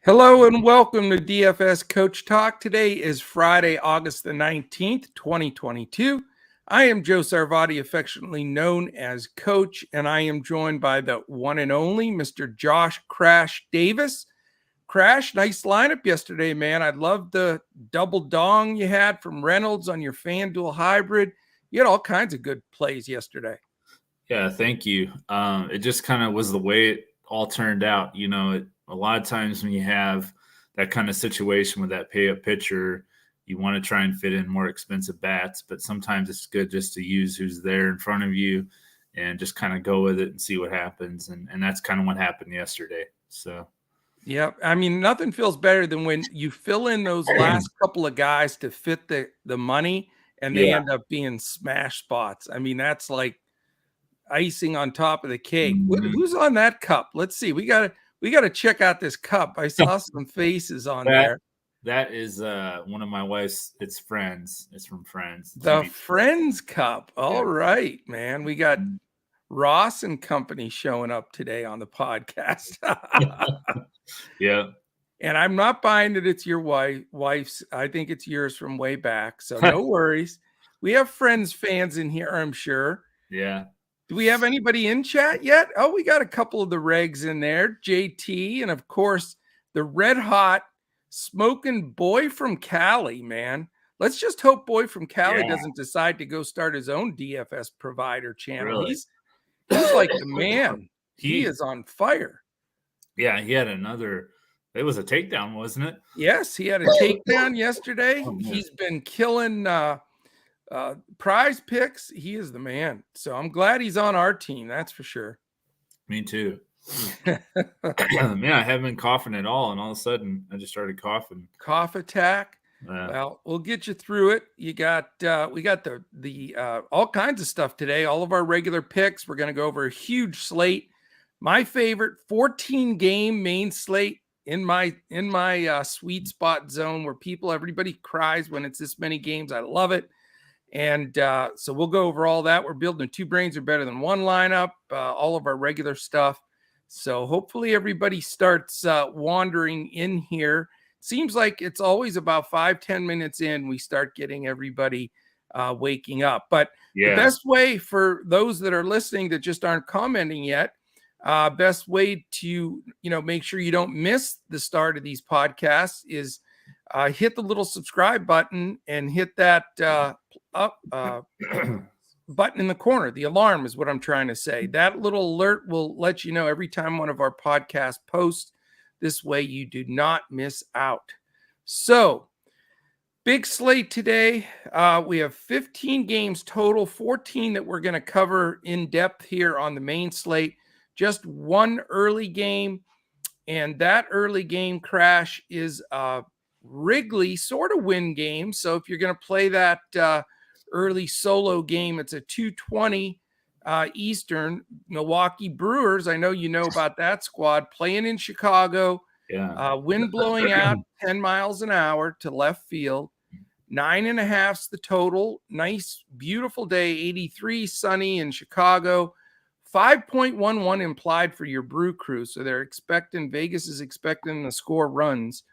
Hello and welcome to DFS Coach Talk. Today is Friday, August the 19th, 2022. I am Joe Sarvati, affectionately known as Coach, and I am joined by the one and only Mr. Josh Crash Davis. Crash, nice lineup yesterday, man. I love the double dong you had from Reynolds on your Fanduel hybrid. You had all kinds of good plays yesterday. Yeah, thank you. It just kind of was the way it all turned out. You know, a lot of times when you have that kind of situation with that pay-up pitcher, you want to try and fit in more expensive bats, but sometimes it's good just to use who's there in front of you and just kind of go with it and see what happens. And that's kind of what happened yesterday. So, yeah, I mean, nothing feels better than when you fill in those last couple of guys to fit the money and they end up being smash spots. I mean, that's like icing on top of the cake. Who's on that cup? Let's see. We gotta check out this cup. I saw some faces on there. That is one of my wife's. It's Friends. It's from Friends. The Friends Cup. All right, man. We got Ross and company showing up today on the podcast. Yeah. And I'm not buying that it's your wife's. I think it's yours from way back. So no worries. We have Friends fans in here, I'm sure. Yeah. Do we have anybody in chat yet? Oh, we got a couple of the regs in there. JT, and of course, the red hot smoking boy from Cali, man. Let's just hope boy from Cali doesn't decide to go start his own DFS provider channel. Really? He's like the man. He is on fire. Yeah, he had another. It was a takedown, wasn't it? Yes, he had a takedown yesterday. He's been killing PrizePicks. He is the man. So I'm glad he's on our team. That's for sure. Me too. Man, I haven't been coughing at all, and all of a sudden I just started coughing. Cough attack. Well, we'll get you through it. You got we got the all kinds of stuff today. All of our regular picks. We're going to go over a huge slate. My favorite 14 game main slate in my sweet spot zone where everybody cries when it's this many games. I love it. And so we'll go over all that. We're building two brains are better than one lineup, all of our regular stuff. So hopefully everybody starts wandering in here. Seems like it's always about 5-10 minutes in, we start getting everybody waking up. But the best way for those that are listening that just aren't commenting yet, best way to, make sure you don't miss the start of these podcasts is hit the little subscribe button and hit that button in the corner. The alarm is what I'm trying to say. That little alert will let you know every time one of our podcasts posts. This way you do not miss out. So, big slate today. We have 15 games total, 14 that we're going to cover in depth here on the main slate. Just one early game, and that early game, Crash, is Wrigley sort of win game. So if you're going to play that early solo game, it's a 2:20 Eastern. Milwaukee Brewers, I know you know about that squad, playing in Chicago. Yeah. Wind blowing out 10 miles an hour to left field. 9.5's the total. Nice, beautiful day. 83, sunny in Chicago. 5.11 implied for your Brew Crew. So Vegas is expecting the score runs.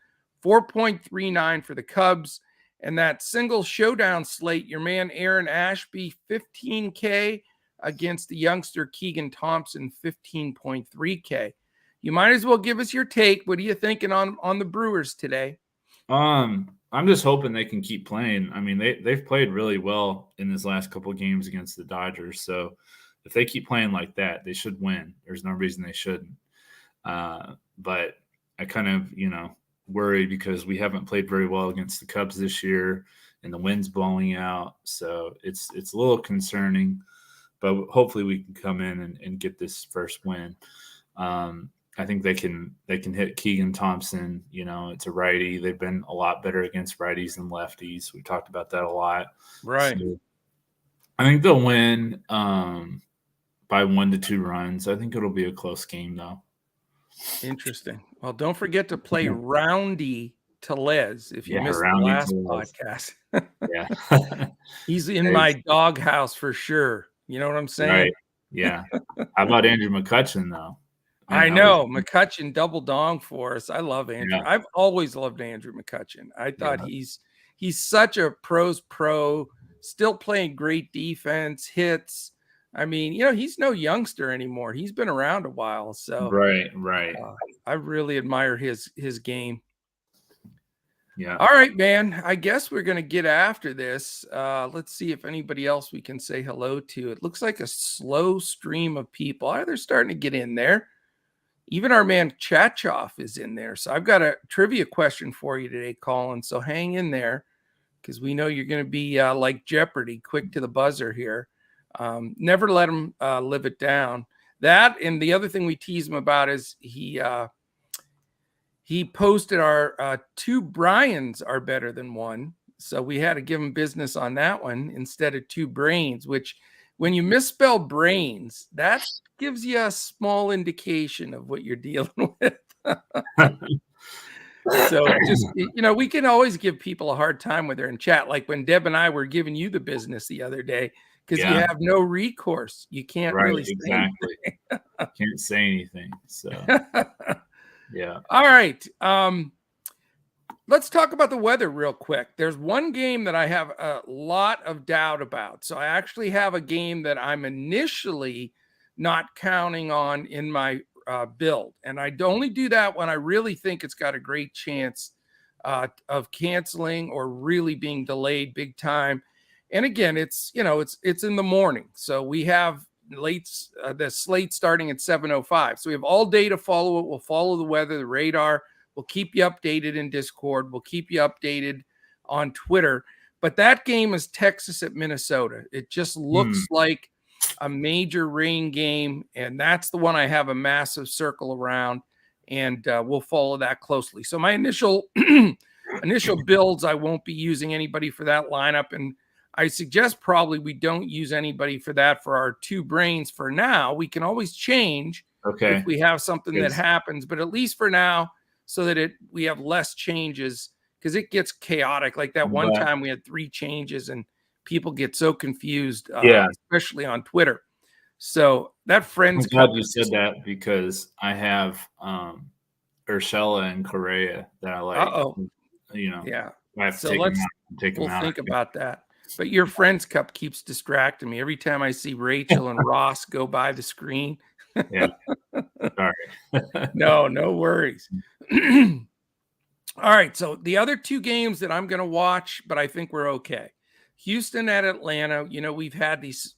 4.39 for the Cubs. And that single showdown slate, your man Aaron Ashby, 15K against the youngster Keegan Thompson, 15.3K. You might as well give us your take. What are you thinking on the Brewers today? I'm just hoping they can keep playing. I mean, they've played really well in this last couple of games against the Dodgers. So if they keep playing like that, they should win. There's no reason they shouldn't. But I kind of, worry because we haven't played very well against the Cubs this year and the wind's blowing out. So it's a little concerning, but hopefully we can come in and get this first win. I think they can hit Keegan Thompson. It's a righty. They've been a lot better against righties than lefties. We talked about that a lot. Right. So I think they'll win by 1 to 2 runs. I think it'll be a close game though. Interesting. Well, don't forget to play Roundy Tellez if you missed the last podcast. Yeah. He's in my doghouse for sure. You know what I'm saying? Right. Yeah. How about Andrew McCutchen though? Man, I know McCutchen double dong for us. I love Andrew. Yeah. I've always loved Andrew McCutchen. I thought he's such a pro's pro, still playing great defense, hits. I mean, he's no youngster anymore. He's been around a while. So right. I really admire his game. Yeah. All right, man. I guess we're going to get after this. Let's see if anybody else we can say hello to. It looks like a slow stream of people. They're starting to get in there. Even our man Chatchoff is in there. So I've got a trivia question for you today, Colin. So hang in there because we know you're going to be like Jeopardy, quick to the buzzer here. Never let him live it down. That and the other thing we tease him about is he posted our two Brians are better than one. So we had to give him business on that one instead of two brains, which when you misspell brains, that gives you a small indication of what you're dealing with. So just, we can always give people a hard time when they're in chat. Like when Deb and I were giving you the business the other day, because you have no recourse. You can't really say exactly. Can't say anything. So yeah. All right. Let's talk about the weather real quick. There's one game that I have a lot of doubt about. So I actually have a game that I'm initially not counting on in my build. And I only do that when I really think it's got a great chance of canceling or really being delayed big time. And again, it's in the morning. So we have the slate starting at 7:05. So we have all day to follow it. We'll follow the weather, the radar. We'll keep you updated in Discord. We'll keep you updated on Twitter. But that game is Texas at Minnesota. It just looks like a major rain game, and that's the one I have a massive circle around, and we'll follow that closely. So my initial builds, I won't be using anybody for that lineup, and I suggest probably we don't use anybody for that for our two brains for now. We can always change if we have something that happens, but at least for now, so that we have less changes, because it gets chaotic. Like that one time we had 3 changes and people get so confused, especially on Twitter. So that Friends I'm glad you said that, because I have Urshela and Correa that I like. Yeah. I have to so take them out. Think about that. But your Friends Cup keeps distracting me. Every time I see Rachel and Ross go by the screen. Yeah. Sorry. No worries. All right. So the other 2 games that I'm going to watch, but I think we're okay. Houston at Atlanta. We've had these,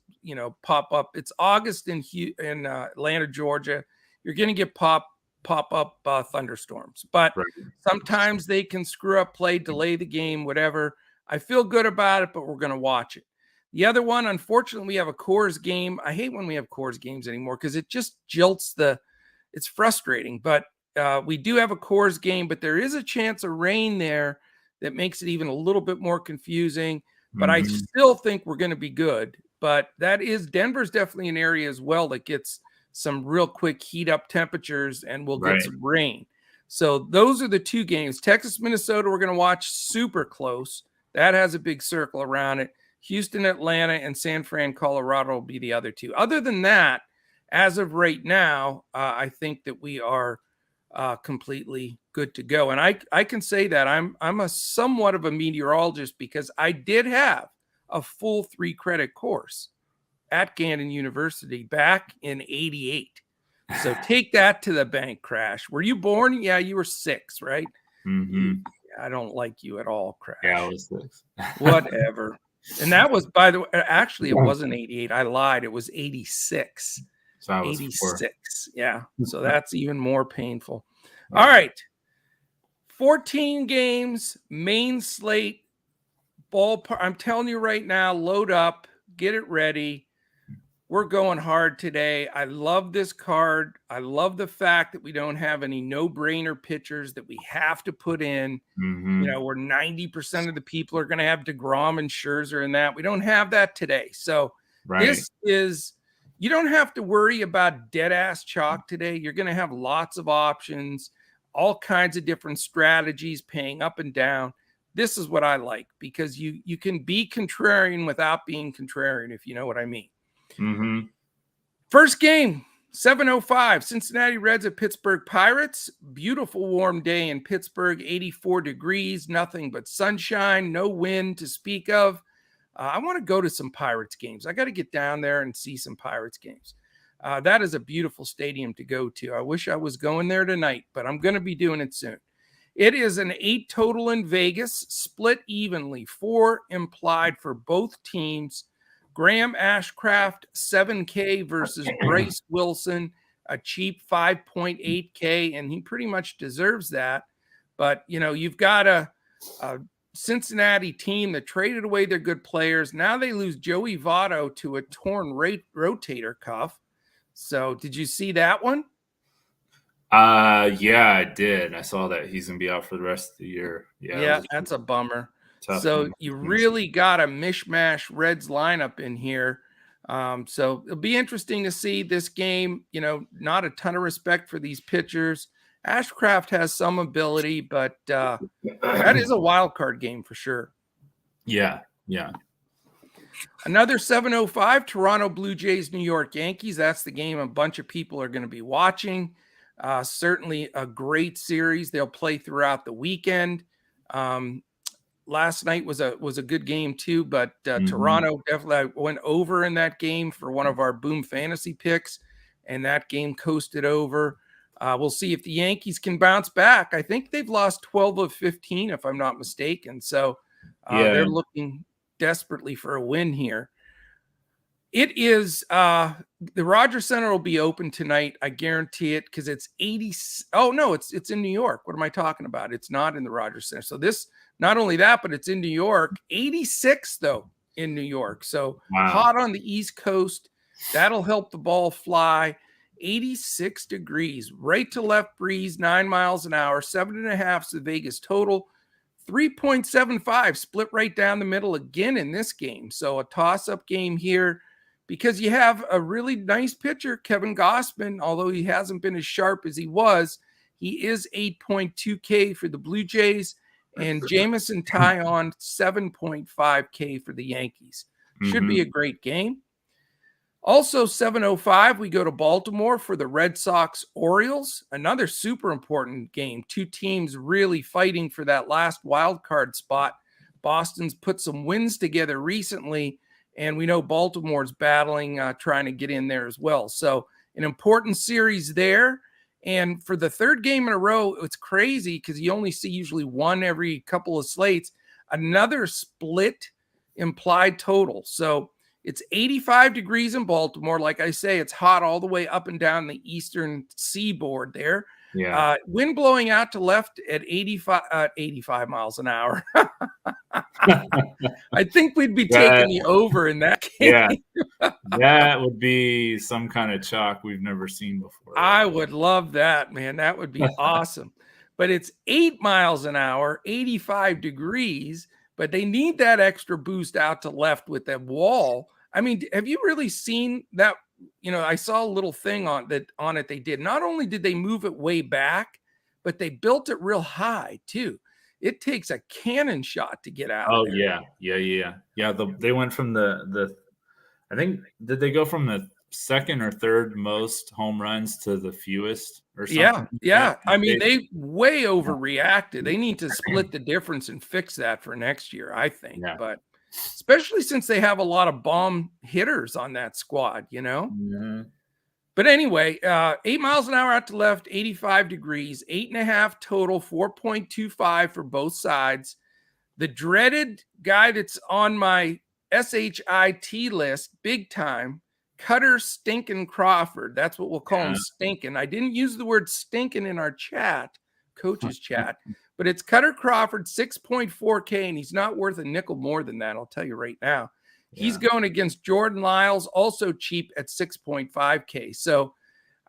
pop up. It's August in Atlanta, Georgia. You're going to get pop up thunderstorms, but sometimes they can screw up play, delay the game, whatever. I feel good about it, but we're going to watch it. The other one, unfortunately, we have a Coors game. I hate when we have Coors games anymore because it just jilts it's frustrating, but we do have a Coors game, but there is a chance of rain there that makes it even a little bit more confusing, but I still think we're going to be good. But Denver's definitely an area as well that gets some real quick heat up temperatures, and we'll get some rain. So those are the 2 games. Texas, Minnesota, we're going to watch super close. That has a big circle around it. Houston, Atlanta, and San Fran, Colorado will be the other 2. Other than that, as of right now, I think that we are completely good to go. And I can say that I'm a somewhat of a meteorologist, because I did have a full 3-credit course at Gannon University back in '88. So take that to the bank, Crash. Were you born? Yeah, you were 6, right? I don't like you at all, Crash. Yeah, I was 6. Whatever. And that was, by the way, actually, it wasn't 88. I lied. It was 86. So I was 86. 4. Yeah. So that's even more painful. All right. 14 games, main slate, ballpark. I'm telling you right now, load up, get it ready. We're going hard today. I love this card. I love the fact that we don't have any no-brainer pitchers that we have to put in. Where 90% of the people are going to have DeGrom and Scherzer and that. We don't have that today. So this is, you don't have to worry about dead-ass chalk today. You're going to have lots of options, all kinds of different strategies, paying up and down. This is what I like, because you can be contrarian without being contrarian, if you know what I mean. First game, 7:05, Cincinnati Reds at Pittsburgh Pirates. Beautiful warm day in Pittsburgh, 84 degrees, nothing but sunshine, no wind to speak of. I want to go to some Pirates games. I got to get down there and see some Pirates games. That is a beautiful stadium to go to. I wish I was going there tonight, but I'm going to be doing it soon. It is an 8 total in Vegas, split evenly, 4 implied for both teams. Graham Ashcraft, 7K versus Bryce Wilson, a cheap 5.8K, and he pretty much deserves that. But, you've got a Cincinnati team that traded away their good players. Now they lose Joey Votto to a torn rotator cuff. So did you see that one? Yeah, I did. I saw that he's going to be out for the rest of the year. Yeah, that's a bummer. Tough. So you really got a mishmash Reds lineup in here. So it'll be interesting to see this game. Not a ton of respect for these pitchers. Ashcraft has some ability, but that is a wild card game for sure. Yeah. Another 7:05, Toronto Blue Jays, New York Yankees. That's the game a bunch of people are going to be watching. Certainly a great series. They'll play throughout the weekend. Last night was a good game too, but Toronto definitely went over in that game for one of our Boom Fantasy picks, and that game coasted over. We'll see if the Yankees can bounce back. I think they've lost 12 of 15, if I'm not mistaken. So they're looking desperately for a win here. It is the Rogers Center will be open tonight. I guarantee it, because it's 80. Oh no, it's in New York. What am I talking about? It's not in the Rogers Center. So this, not only that, but it's in New York. 86 though in New York. So hot on the East Coast. That'll help the ball fly. 86 degrees, right to left breeze, 9 miles an hour, 7.5 is the Vegas total. 3.75 split right down the middle again in this game. So a toss-up game here, because you have a really nice pitcher, Kevin Gausman. Although he hasn't been as sharp as he was, he is 8.2K for the Blue Jays, and Jamison Taillon 7.5K for the Yankees. Should be a great game. Also 7:05, we go to Baltimore for the Red Sox Orioles. Another super important game. 2 teams really fighting for that last wild card spot. Boston's put some wins together recently, and we know Baltimore's battling, trying to get in there as well. So an important series there. And for the third game in a row, it's crazy because you only see usually one every couple of slates. Another split implied total. So it's 85 degrees in Baltimore. Like I say, it's hot all the way up and down the eastern seaboard there. Yeah. Wind blowing out to left at 85 miles an hour. I think we'd be taking the over in that game. Yeah, that would be some kind of chalk we've never seen before. I would love that, man. That would be awesome. But it's 8 miles an hour, 85 degrees. But they need that extra boost out to left with that wall. I mean, have you really seen that? I saw a little thing on it they did. Not only did they move it way back, but they built it real high too. It takes a cannon shot to get out. Oh, there. Yeah. They went from the I think, did they go from the second or third most home runs to the fewest or something? Yeah. I mean, they way overreacted. They need to split the difference and fix that for next year, I think. Yeah. But especially since they have a lot of bomb hitters on that squad, Mm-hmm. But anyway, 8 miles an hour out to left, 85 degrees, 8.5 total, 4.25 for both sides. The dreaded guy that's on my SHIT list, big time, Cutter Stinkin' Crawford. That's what we'll call him, Stinkin'. I didn't use the word stinkin' in our chat, coach's chat, but it's Cutter Crawford, 6.4K, and he's not worth a nickel more than that, I'll tell you right now. Yeah. He's going against Jordan Lyles, also cheap at 6.5K. So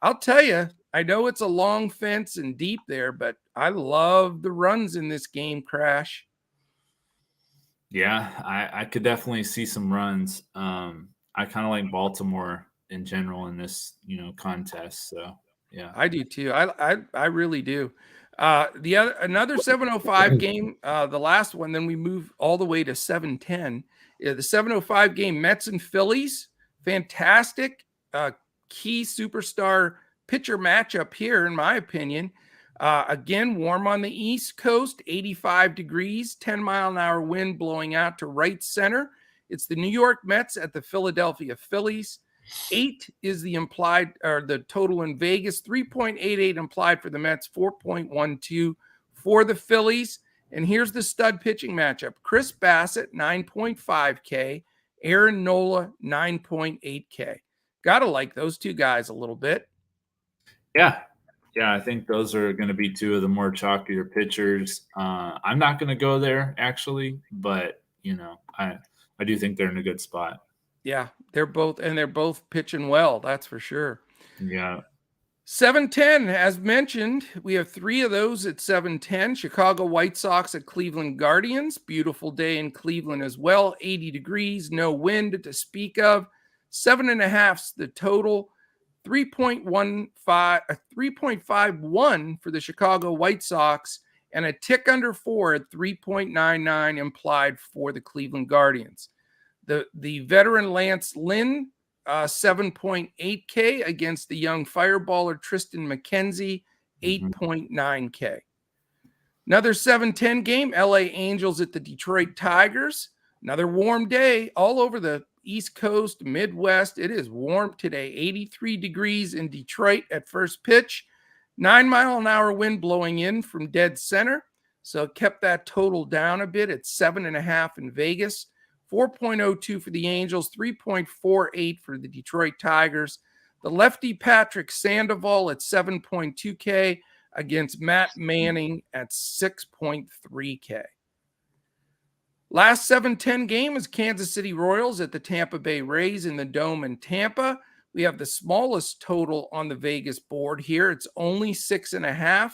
I'll tell you, I know it's a long fence and deep there, but I love the runs in this game, Crash. Yeah, I could definitely see some runs. I kind of like Baltimore in general in this, contest. So yeah, I do too. I really do. Another 7:05 game, the last one. Then we move all the way to 7:10. The 7:05 game, Mets and Phillies, fantastic. key superstar pitcher matchup here, in my opinion. Again, warm on the East Coast, 85 degrees, 10-mile-an-hour wind blowing out to right center. It's the New York Mets at the Philadelphia Phillies. 8 is the implied, or the total in Vegas. 3.88 implied for the Mets, 4.12 for the Phillies. And here's the stud pitching matchup. Chris Bassett, 9.5K. Aaron Nola, 9.8K. Gotta like those two guys a little bit. Yeah. I think those are going to be two of the more chalkier pitchers. I'm not going to go there, actually, but, I do think they're in a good spot. Yeah, they're both pitching well, that's for sure. Yeah. 7-10, as mentioned, we have 3 of those at 7-10. Chicago White Sox at Cleveland Guardians. Beautiful day in Cleveland as well. 80 degrees, no wind to speak of. 7.5's the total. 3.51 for the Chicago White Sox, and a tick under 4 at 3.99 implied for the Cleveland Guardians. The veteran Lance Lynn, 7.8K against the young fireballer Tristan McKenzie, 8.9K. Another 7-10 game, LA Angels at the Detroit Tigers. Another warm day all over the East Coast, Midwest. It is warm today, 83 degrees in Detroit at first pitch. 9-mile-an-hour wind blowing in from dead center. So it kept that total down a bit at 7.5 in Vegas. 4.02 for the Angels, 3.48 for the Detroit Tigers. The lefty Patrick Sandoval at 7.2K against Matt Manning at 6.3K. Last 7-10 game is Kansas City Royals at the Tampa Bay Rays in the Dome in Tampa. We have the smallest total on the Vegas board here. It's only 6.5.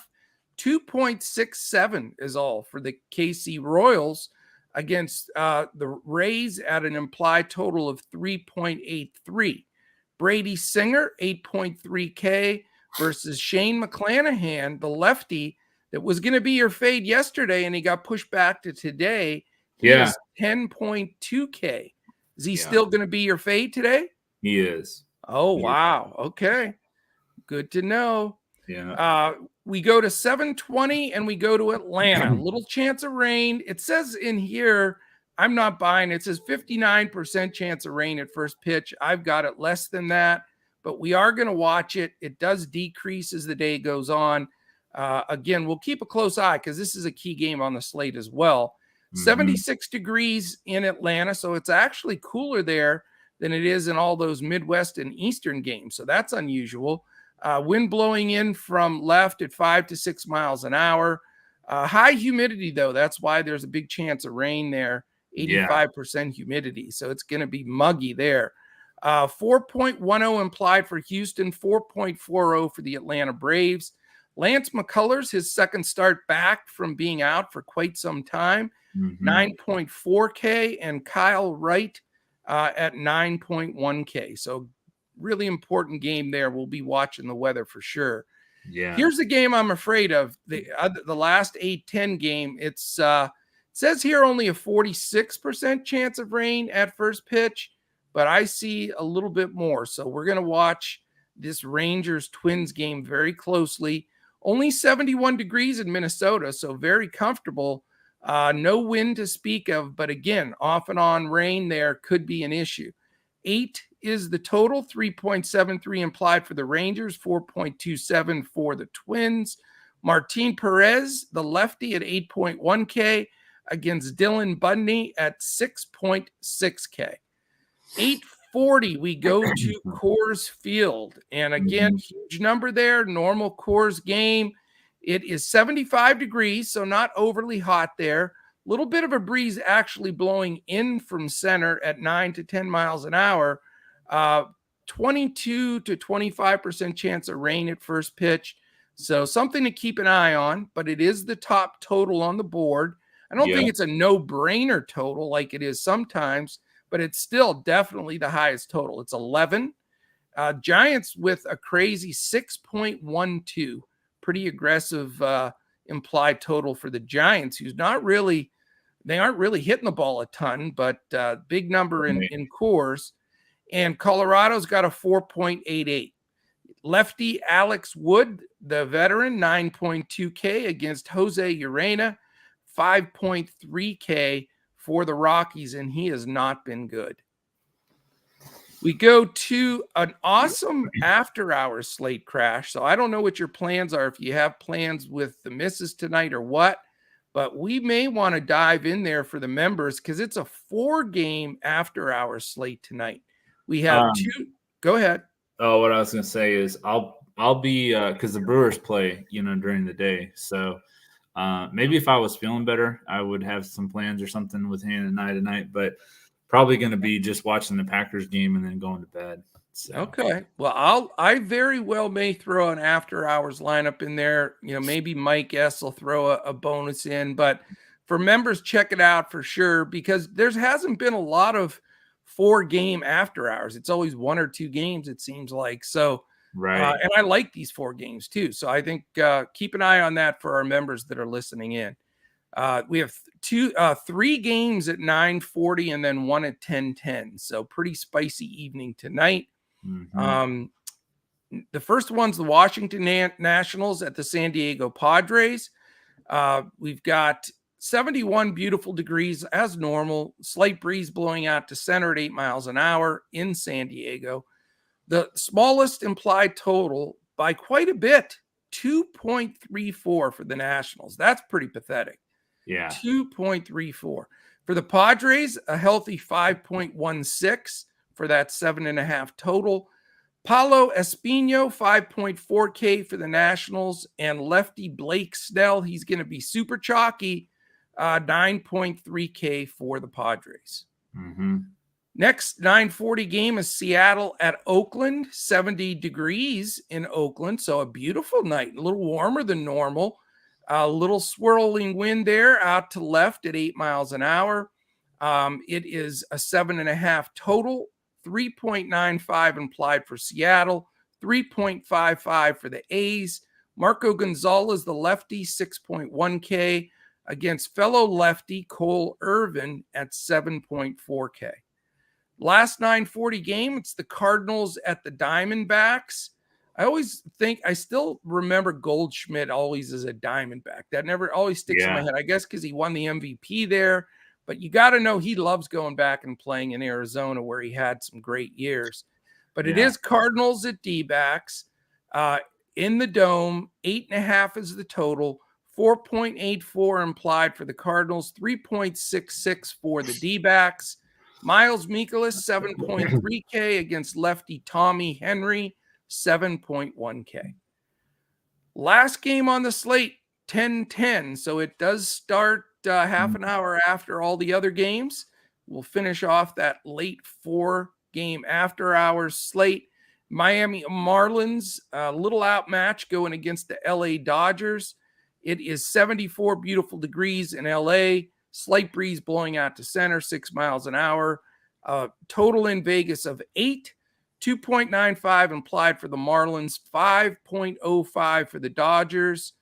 2.67 is all for the KC Royals against the Rays at an implied total of 3.83. Brady Singer, 8.3K versus Shane McClanahan, the lefty that was going to be your fade yesterday, and he got pushed back to today. He is 10.2K. Is he still going to be your fade today? He is. Oh, wow. Okay. Good to know. Yeah. We go to 7:20 and we go to Atlanta. A little chance of rain. It says in here, I'm not buying it. It says 59% chance of rain at first pitch. I've got it less than that, but we are going to watch it. It does decrease as the day goes on. Again, we'll keep a close eye because this is a key game on the slate as well. 76 degrees in Atlanta, so it's actually cooler there than it is in all those Midwest and Eastern games. So that's unusual. Wind blowing in from left at 5 to 6 miles an hour. High humidity, though. That's why there's a big chance of rain there. 85% humidity. So it's going to be muggy there. 4.10 implied for Houston, 4.40 for the Atlanta Braves. Lance McCullers, his second start back from being out for quite some time, 9.4K, and Kyle Wright at 9.1K. So really important game there. We'll be watching the weather for sure. Yeah. Here's the game I'm afraid of. The last 8-10 game. It says here only a 46% chance of rain at first pitch, but I see a little bit more. So we're going to watch this Rangers-Twins game very closely. Only 71 degrees in Minnesota, so very comfortable. No wind to speak of, but again, off and on rain there could be an issue. 8 is the total, 3.73 implied for the Rangers, 4.27 for the Twins. Martin Perez, the lefty, at 8.1K against Dylan Bundy at 6.6K. 8:40, we go to Coors Field. And again, huge number there, normal Coors game. It is 75 degrees, so not overly hot there. Little bit of a breeze actually blowing in from center at 9 to 10 miles an hour. 22 to 25% chance of rain at first pitch. So something to keep an eye on, but it is the top total on the board. I don't think it's a no-brainer total like it is sometimes, but it's still definitely the highest total. It's 11. Giants with a crazy 6.12. Pretty aggressive implied total for the Giants, who's not really, they aren't really hitting the ball a ton, but big number in Coors. and Colorado's got a 4.88. Lefty Alex Wood, the veteran, 9.2K against Jose Urena, 5.3K for the Rockies, and he has not been good. We go to an awesome after-hours slate crash. So I don't know what your plans are, if you have plans with the misses tonight or what, but we may want to dive in there for the members because it's a 4-game after-hours slate tonight. We have two. Go ahead. Oh, what I was going to say is I'll be because the Brewers play, during the day. So maybe if I was feeling better, I would have some plans or something with Hannah and I tonight, but probably going to be just watching the Packers game and then going to bed. So. Okay. Well, I very well may throw an after hours lineup in there. Maybe Mike S will throw a bonus in, but for members, check it out for sure, because there hasn't been a lot of 4-game after hours. It's always 1 or 2 games, it seems like. So, right. And I like these 4 games too. So I think keep an eye on that for our members that are listening in. We have 3 games at 9:40 and then 1 at 10:10. So pretty spicy evening tonight. Mm-hmm. The first one's the Washington Nationals at the San Diego Padres. We've got 71 beautiful degrees as normal, slight breeze blowing out to center at 8 miles an hour in San Diego. The smallest implied total by quite a bit, 2.34 for the Nationals. That's pretty pathetic. Yeah. 2.34. For the Padres, a healthy 5.16 for that 7.5 total. Paulo Espino, 5.4K for the Nationals. And lefty Blake Snell, he's going to be super chalky, 9.3K for the Padres. Mm-hmm. Next 9:40 game is Seattle at Oakland, 70 degrees in Oakland. So a beautiful night, a little warmer than normal. A little swirling wind there out to left at 8 miles an hour. It is a 7.5 total, 3.95 implied for Seattle, 3.55 for the A's. Marco Gonzalez, the lefty, 6.1K against fellow lefty Cole Irvin at 7.4K. Last 9:40 game, it's the Cardinals at the Diamondbacks. I still remember Goldschmidt always as a Diamondback. That never always sticks in my head. I guess because he won the MVP there. But you got to know he loves going back and playing in Arizona where he had some great years. But it is Cardinals at D-backs in the Dome. 8.5 is the total. 4.84 implied for the Cardinals. 3.66 for the D-backs. Miles Mikolas, 7.3K against lefty Tommy Henry, 7.1K. Last game on the slate, 10:10. So it does start half an hour after all the other games. We'll finish off that late 4-game after hours slate. Miami Marlins, a little outmatch going against the LA Dodgers. It is 74 beautiful degrees in LA. Slight breeze blowing out to center, 6 miles an hour. Total in Vegas of 8. 2.95 implied for the Marlins, 5.05 for the Dodgers.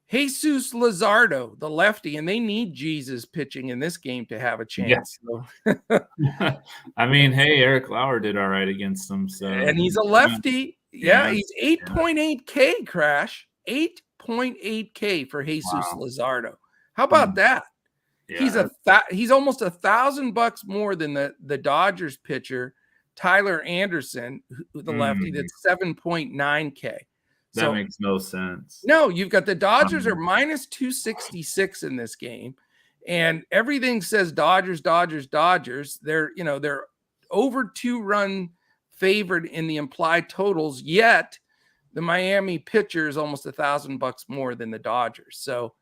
Jesus Luzardo, the lefty, and they need Jesus pitching in this game to have a chance. Yes. So. I mean, hey, Eric Lauer did all right against them. So, and he's a lefty. He's 8.8K, Crash. 8.8K for Jesus Luzardo. How about that? Yeah. He's almost $1,000 more than the Dodgers pitcher, Tyler Anderson, the lefty, that's 7.9K. That makes no sense. No, you've got the Dodgers are minus 266 in this game, and everything says Dodgers, Dodgers, Dodgers. They're over 2-run favored in the implied totals, yet the Miami pitcher is almost $1,000 more than the Dodgers. So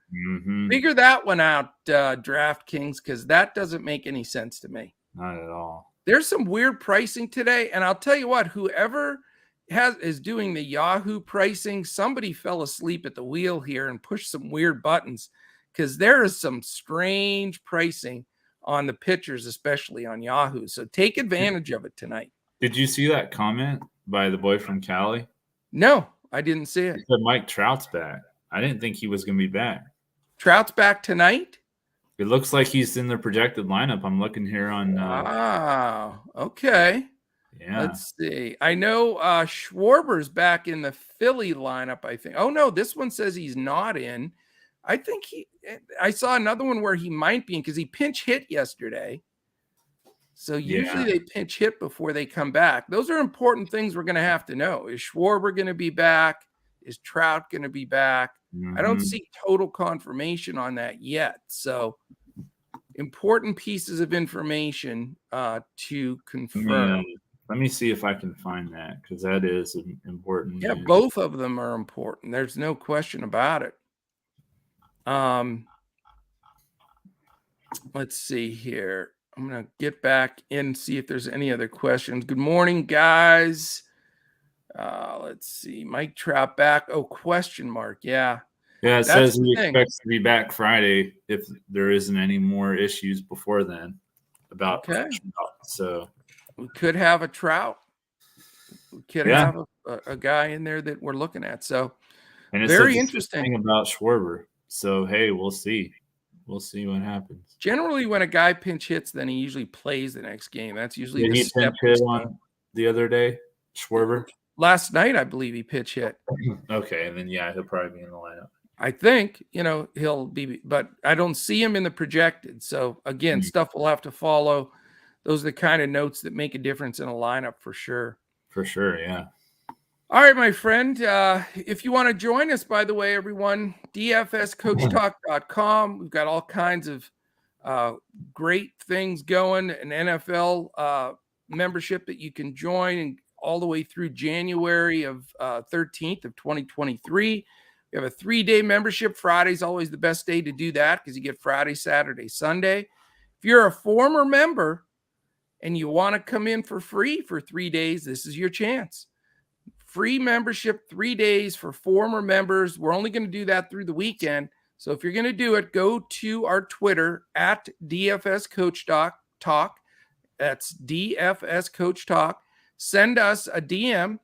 figure that one out, DraftKings, because that doesn't make any sense to me. Not at all. There's some weird pricing today, and I'll tell you what, whoever is doing the Yahoo pricing, somebody fell asleep at the wheel here and pushed some weird buttons, because there is some strange pricing on the pitchers, especially on Yahoo. So take advantage of it tonight. Did you see that comment by the boy from Cali? No, I didn't see it. He said Mike Trout's back. I didn't think he was going to be back. Trout's back tonight? It looks like he's in the projected lineup. I'm looking here on. Wow. Okay. Yeah. Let's see. I know Schwarber's back in the Philly lineup, I think. Oh, no, this one says he's not in. I think I saw another one where he might be in because he pinch hit yesterday. So usually they pinch hit before they come back. Those are important things we're going to have to know. Is Schwarber going to be back? Is Trout going to be back? I don't see total confirmation on that yet. So important pieces of information to confirm. Let me see if I can find that, because that is important. Yeah, both of them are important. There's no question about it. Let's see here. I'm going to get back in, see if there's any other questions. Good morning, guys. Let's see. Mike Trout back. Oh, question mark. Yeah. Yeah, it says he expects to be back Friday if there isn't any more issues before then about Trout. So we could have a Trout. We could have a guy in there that we're looking at. So and very interesting about Schwarber. So hey, we'll see. We'll see what happens. Generally, when a guy pinch hits, then he usually plays the next game. That's usually Did he pinch hit on the other day, Schwarber? Last night, I believe he pitch hit. Okay, and then he'll probably be in the lineup. I think, he'll be, but I don't see him in the projected. So again, stuff will have to follow. Those are the kind of notes that make a difference in a lineup for sure. For sure, yeah. All right, my friend. If you want to join us, by the way, everyone, dfscoachtalk.com. We've got all kinds of great things going, an NFL membership that you can join and all the way through January of 13th of 2023. We have a 3-day membership. Friday's always the best day to do that because you get Friday, Saturday, Sunday. If you're a former member and you want to come in for free for 3 days, this is your chance. Free membership, 3 days for former members. We're only going to do that through the weekend. So if you're going to do it, go to our Twitter at DFS Coach Talk. That's DFS Coach Talk. Send us a DM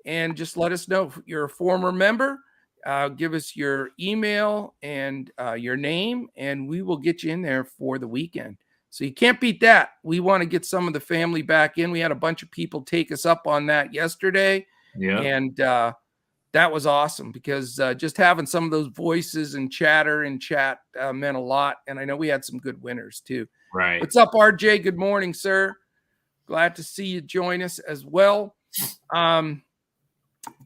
and just let us know if you're a former member. Give us your email and your name, and we will get you in there for the weekend. So you can't beat that. We want to get some of the family back in. We had a bunch of people take us up on that yesterday. Yeah. And that was awesome because just having some of those voices and chatter and chat meant a lot. And I know we had some good winners too. Right. What's up, RJ? Good morning, sir. Glad to see you join us as well.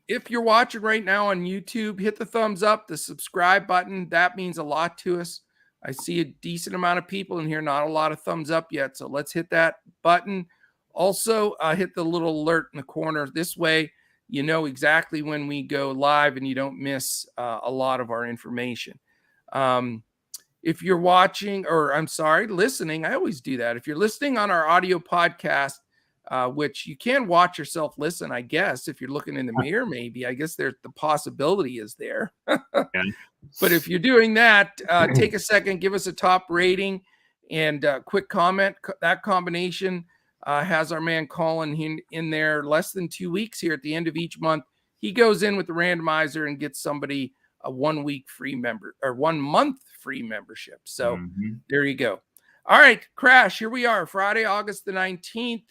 If you're watching right now on YouTube, hit the thumbs up, the subscribe button. That means a lot to us. I see a decent amount of people in here, not a lot of thumbs up yet. So let's hit that button. Also, hit the little alert in the corner. This way, you know exactly when we go live and you don't miss a lot of our information. If you're watching, or I'm sorry, listening, I always do that. If you're listening on our audio podcast, which you can watch yourself listen, I guess, if you're looking in the mirror, maybe, I guess there's the possibility is there. But if you're doing that, take a second, give us a top rating and quick comment. That combination has our man Colin in there less than 2 weeks here at the end of each month. He goes in with the randomizer and gets somebody a 1 week free member or 1 month free membership. So there you go. All right, Crash, here we are, Friday, August the 19th,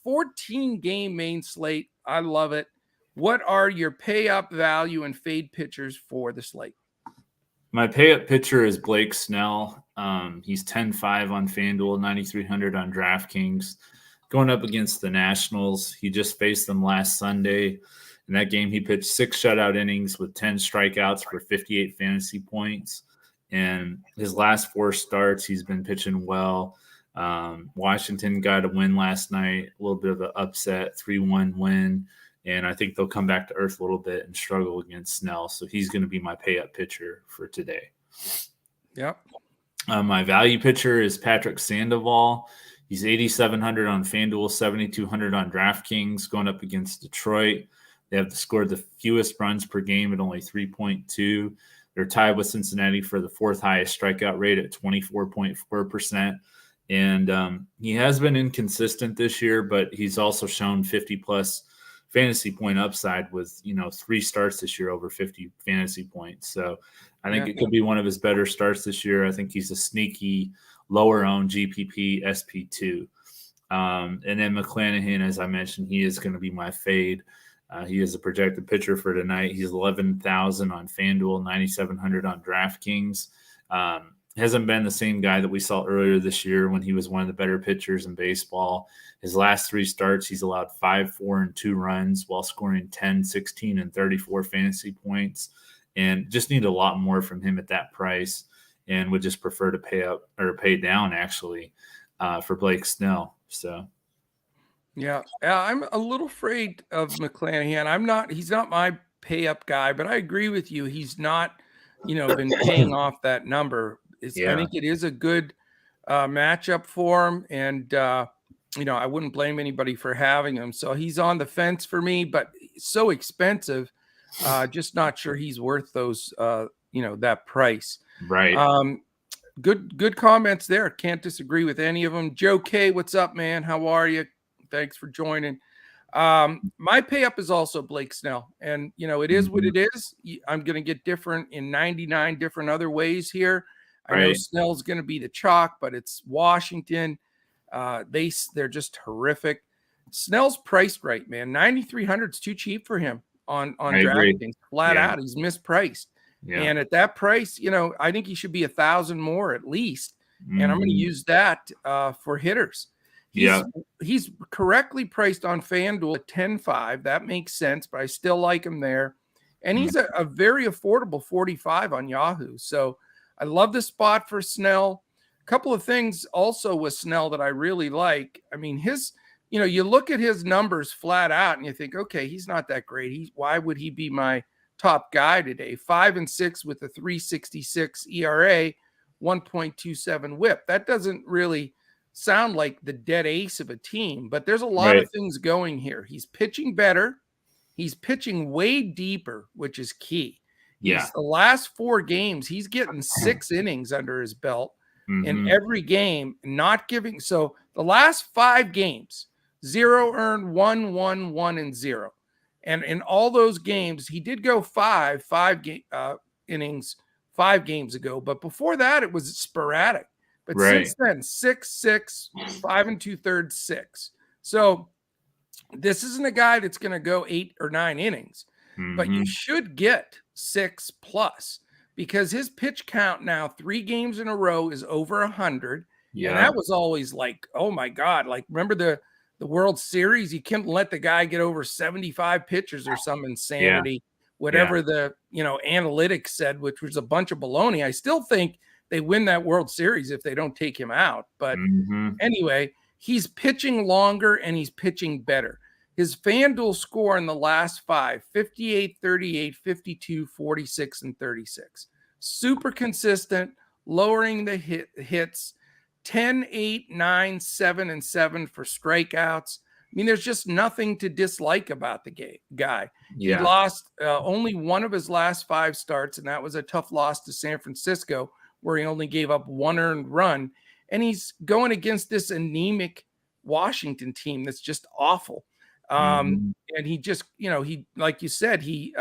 14 game main slate. I love it. What are your pay up value and fade pitchers for the slate? My pay up pitcher is Blake Snell. He's 10-5 on Fanduel, 9,300 on DraftKings. Going up against the Nationals. He just faced them last Sunday. In that game, he pitched 6 shutout innings with 10 strikeouts for 58 fantasy points. And his last 4 starts, he's been pitching well. Washington got a win last night, a little bit of an upset, 3-1 win. And I think they'll come back to earth a little bit and struggle against Snell. So he's going to be my pay-up pitcher for today. Yep. My value pitcher is Patrick Sandoval. He's 8,700 on FanDuel, 7,200 on DraftKings, going up against Detroit. They have scored the fewest runs per game at only 3.2. They're tied with Cincinnati for the 4th highest strikeout rate at 24.4%. And he has been inconsistent this year, but he's also shown 50-plus fantasy point upside with, 3 starts this year over 50 fantasy points. So I think it could be one of his better starts this year. I think he's a sneaky lower owned GPP SP2. And then McClanahan, as I mentioned, he is going to be my fade. He is a projected pitcher for tonight. He's 11,000 on Fanduel, 9,700 on DraftKings. Hasn't been the same guy that we saw earlier this year when he was one of the better pitchers in baseball. His last 3 starts, he's allowed 5, 4, and 2 runs while scoring 10, 16, and 34 fantasy points. And just need a lot more from him at that price, and would just prefer to pay up or pay down actually for Blake Snell. So. Yeah, I'm a little afraid of McClanahan. He's not my pay up guy, but I agree with you. He's not, been paying off that number. I think it is a good matchup for him. And, I wouldn't blame anybody for having him. So he's on the fence for me, but so expensive. Just not sure he's worth those, that price. Right. Good comments there. Can't disagree with any of them. Joe K, what's up, man? How are you? Thanks for joining. My pay up is also Blake Snell, and it is what it is. I'm going to get different in 99 different other ways here. I know Snell's going to be the chalk, but it's Washington. They're just horrific. Snell's priced right, man. 9,300 is too cheap for him on DraftKings. Flat out, he's mispriced. Yeah. And at that price, I think he should be 1,000 more at least. And I'm going to use that for hitters. He's correctly priced on FanDuel at 10.5. That makes sense, but I still like him there. And he's a very affordable 45 on Yahoo. So I love the spot for Snell. A couple of things also with Snell that I really like. I mean, you look at his numbers flat out and you think, okay, he's not that great. Why would he be my top guy today? 5-6 with a 3.66 ERA, 1.27 WHIP. That doesn't really sound like the dead ace of a team, but there's a lot of things going here. He's pitching better. He's pitching way deeper, which is key. The last 4 games, he's getting 6 innings under his belt in every game, not giving. So the last 5 games, 0 earned, 1 won, 1 and 0. And in all those games, he did go 5 innings 5 games ago, but before that, it was sporadic. But since then, 6, 5 2/3, 6. So this isn't a guy that's going to go 8 or 9 innings, but you should get 6 plus because his pitch count now 3 games in a row is over 100. And that was always like, oh my God, like remember the World Series, you can't let the guy get over 75 pitches or some insanity, whatever the analytics said, which was a bunch of baloney. I still think they win that World Series if they don't take him out. But anyway, he's pitching longer and he's pitching better. His FanDuel score in the last 5, 58, 38, 52, 46, and 36. Super consistent, lowering the hits, 10, 8, 9, 7, and 7 for strikeouts. I mean, there's just nothing to dislike about the guy. He lost only one of his last 5 starts, and that was a tough loss to San Francisco, where he only gave up 1 earned run. And he's going against this anemic Washington team that's just awful. And he just, he, like you said, he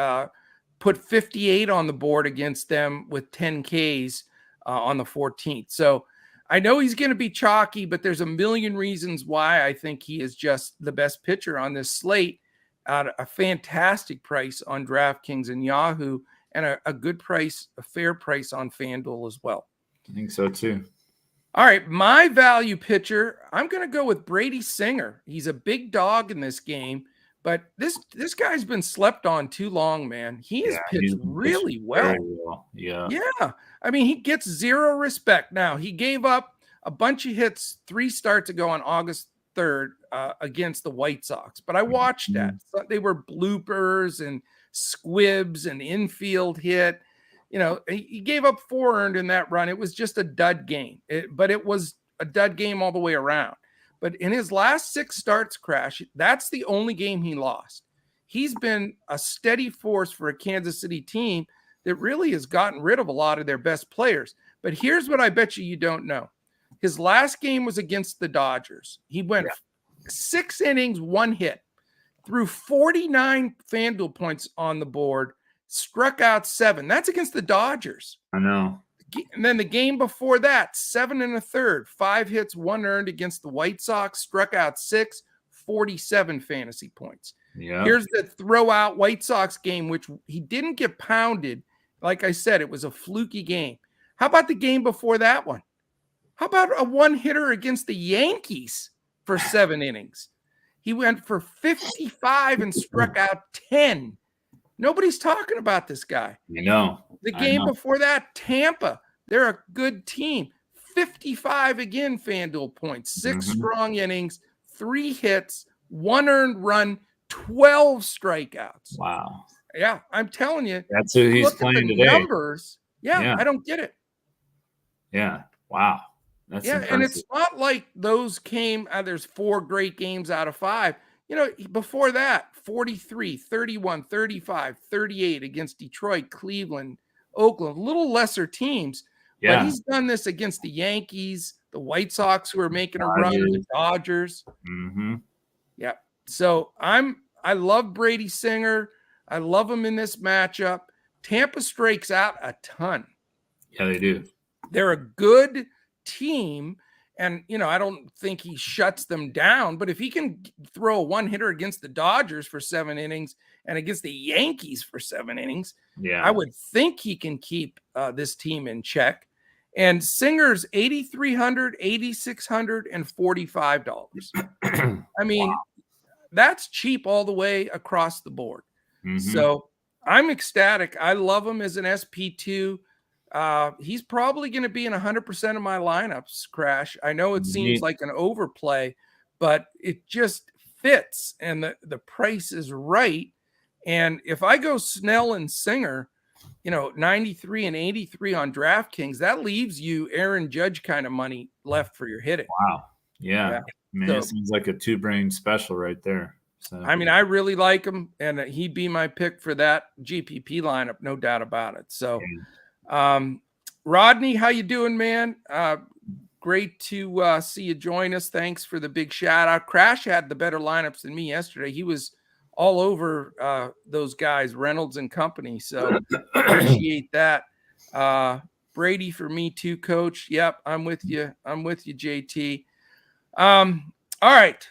put 58 on the board against them with 10 Ks on the 14th. So I know he's going to be chalky, but there's a million reasons why I think he is just the best pitcher on this slate at a fantastic price on DraftKings and Yahoo, and a good price, a fair price on FanDuel as well. I think so too. All right, my value pitcher, I'm going to go with Brady Singer. He's a big dog in this game, but this guy's been slept on too long, man. He has pitched really well. Yeah. I mean, he gets 0 respect. Now, he gave up a bunch of hits 3 starts ago on August 3rd against the White Sox, but I watched that. So they were bloopers and squibs and infield hit. He gave up 4 earned in that run. It was just a dud game, but it was a dud game all the way around. But in his last 6 starts, Crash, that's the only game he lost. He's been a steady force for a Kansas City team that really has gotten rid of a lot of their best players. But here's what I bet you don't know. His last game was against the Dodgers. He went 6 innings, 1 hit, threw 49 FanDuel points on the board, struck out 7. That's against the Dodgers. I know. And then the game before that, 7 1/3, 5 hits, 1 earned against the White Sox, struck out 6, 47 fantasy points. Yeah. Here's the throwout White Sox game, which he didn't get pounded. Like I said, it was a fluky game. How about the game before that one? How about a one-hitter against the Yankees for 7 innings? He went for 55 and struck out 10. Nobody's talking about this guy. You know. The game before that, Tampa, they're a good team. 55 again, Fanduel points, 6 strong innings, 3 hits, 1 earned run, 12 strikeouts. Wow. Yeah, I'm telling you. That's who he's playing today. Numbers. Yeah, I don't get it. Yeah. Wow. That's impressive. And it's not like those came, there's 4 great games out of 5. You know, before that, 43, 31, 35, 38 against Detroit, Cleveland, Oakland, little lesser teams. Yeah. But he's done this against the Yankees, the White Sox, who are making a run, the Dodgers. Yeah. So I love Brady Singer. I love him in this matchup. Tampa strikes out a ton. Yeah, they do. They're a good team. And, you know, I don't think he shuts them down, but if he can throw a one-hitter against the Dodgers for 7 innings and against the Yankees for 7 innings, I would think he can keep this team in check. And Singer's $8,300, $8,600, and $45. I mean, that's cheap all the way across the board. So I'm ecstatic. I love him as an SP2. He's probably going to be in 100% of my lineups, Crash. I know it seems like an overplay, but it just fits and the price is right. And if I go Snell and Singer, you know, 93 and 83 on DraftKings, that leaves you Aaron Judge kind of money left for your hitting. Wow. Yeah. Man, it seems like a 2-brain special right there. So, I mean, I really like him, and he'd be my pick for that GPP lineup, no doubt about it. So, Rodney, how you doing, man? Great to see you join us. Thanks for the big shout out. Crash had the better lineups than me yesterday. He was all over those guys, Reynolds and company. So appreciate that. Brady for me too, Coach. Yep, I'm with you. I'm with you, JT. All right.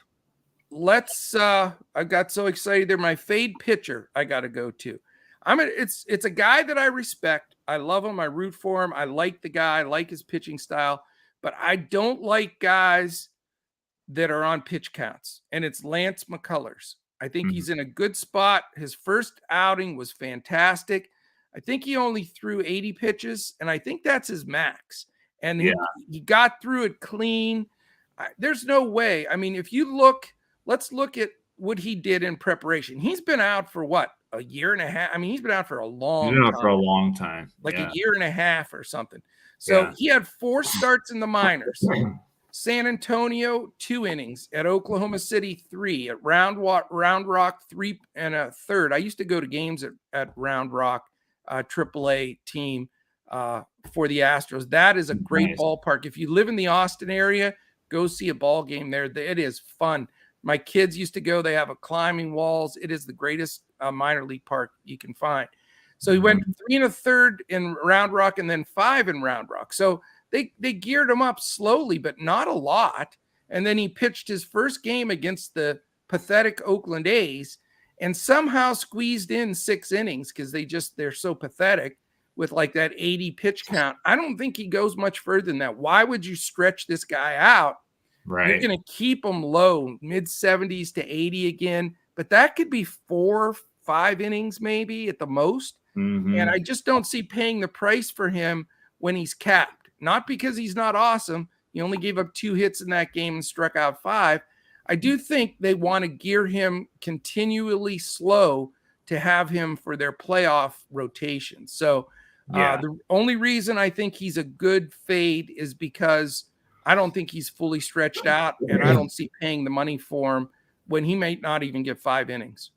Let's I got so excited there. My fade pitcher I got to go to. It's a guy that I respect. I love him. I root for him. I like the guy. I like his pitching style, but I don't like guys that are on pitch counts. And it's Lance McCullers. I think he's in a good spot. His first outing was fantastic. I think he only threw 80 pitches, and I think that's his max. And he got through it clean. There's no way. I mean, if you look, let's look at what he did in preparation. He's been out for what? A year and a half. I mean, he's been out for a long time. Like a year and a half or something. So he had 4 starts in the minors. San Antonio, 2 innings. At Oklahoma City, 3. At Round Rock, 3 1/3. I used to go to games at Round Rock, AAA team for the Astros. That is a great ballpark. If you live in the Austin area, go see a ball game there. It is fun. My kids used to go. They have a climbing walls. It is the greatest minor league park you can find. So he went 3 1/3 in Round Rock and then 5 in Round Rock. So they geared him up slowly, but not a lot. And then he pitched his first game against the pathetic Oakland A's and somehow squeezed in 6 innings because they're so pathetic with like that 80 pitch count. I don't think he goes much further than that. Why would you stretch this guy out? Right. You're going to keep him low, mid 70s to 80 again, but that could be 4, 5 innings maybe at the most. And I just don't see paying the price for him when he's capped. Not because he's not awesome. He only gave up 2 hits in that game and struck out 5. I do think they want to gear him continually slow to have him for their playoff rotation. So the only reason I think he's a good fade is because I don't think he's fully stretched out, and I don't see paying the money for him when he may not even get 5 innings.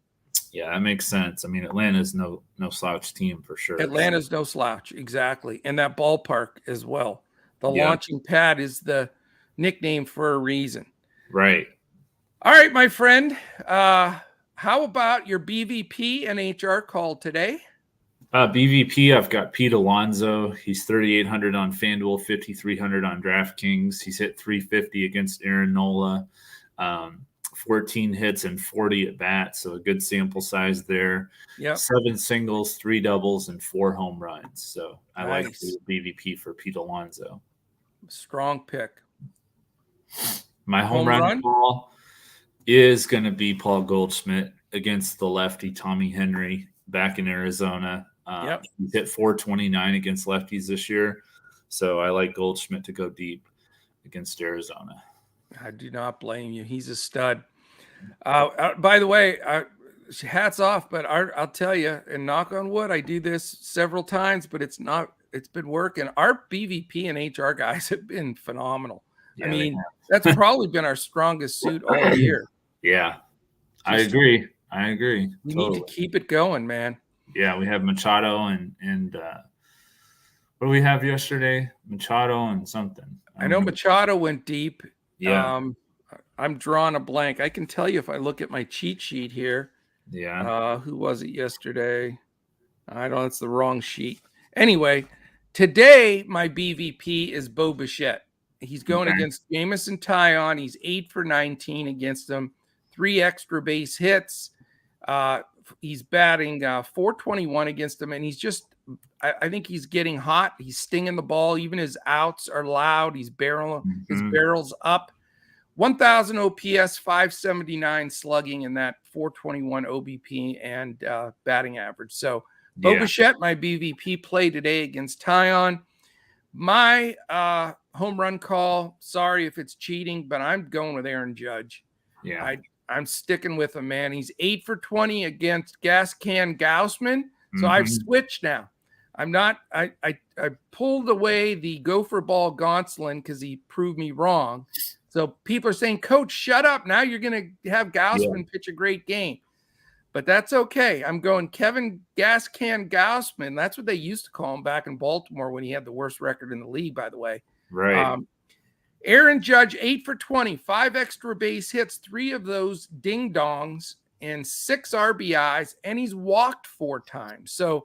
Yeah, that makes sense. I mean, Atlanta's no slouch team for sure. Atlanta's no slouch, exactly. And that ballpark as well. The launching pad is the nickname for a reason. Right. All right, my friend. How about your BVP and HR call today? BVP, I've got Pete Alonso. He's 3,800 on Fanduel, 5,300 on DraftKings. He's hit 350 against Aaron Nola, 14 hits and 40 at bats, so a good sample size there. Yep. 7 singles, 3 doubles, and 4 home runs. So I like Nice. the BVP for Pete Alonso. Strong pick. My home run call is going to be Paul Goldschmidt against the lefty Tommy Henry back in Arizona. Yep. He hit 429 against lefties this year. So I like Goldschmidt to go deep against Arizona. I do not blame you. He's a stud. By the way, hats off, but I'll tell you, and knock on wood, I do this several times, but it's been working. Our BVP and HR guys have been phenomenal. Yeah, I mean, that's probably been our strongest suit all year. Yeah, I agree. We need to keep it going, man. Yeah, we have Machado and what do we have yesterday? Machado and something. I know Machado went deep. Yeah. I'm drawing a blank. I can tell you if I look at my cheat sheet here. Yeah. Who was it yesterday? I don't know. It's the wrong sheet. Anyway, today my BVP is Bo Bichette. He's going against Jamison Taillon. He's 8 for 19 against him. 3 extra base hits. He's batting 421 against him, and he's just I think he's getting hot. He's stinging the ball. Even his outs are loud. He's his barrel's up. 1,000 OPS, 579 slugging, and that 421 OBP and batting average. So Bo Bichette, my BVP play today against Taillon. My home run call, sorry if it's cheating, but I'm going with Aaron Judge. Yeah. I'm sticking with him, man. He's 8 for 20 against Gas Can Gausman. So I've switched now. I'm not, I pulled away the Gopher Ball Gonsolin because he proved me wrong. So people are saying, Coach, shut up. Now you're going to have Gausman pitch a great game. But that's okay. I'm going Kevin Gas Can Gausman. That's what they used to call him back in Baltimore when he had the worst record in the league, by the way. Right. Aaron Judge, 8 for 20, 5 extra base hits, 3 of those ding-dongs, and 6 RBIs, and he's walked 4 times. So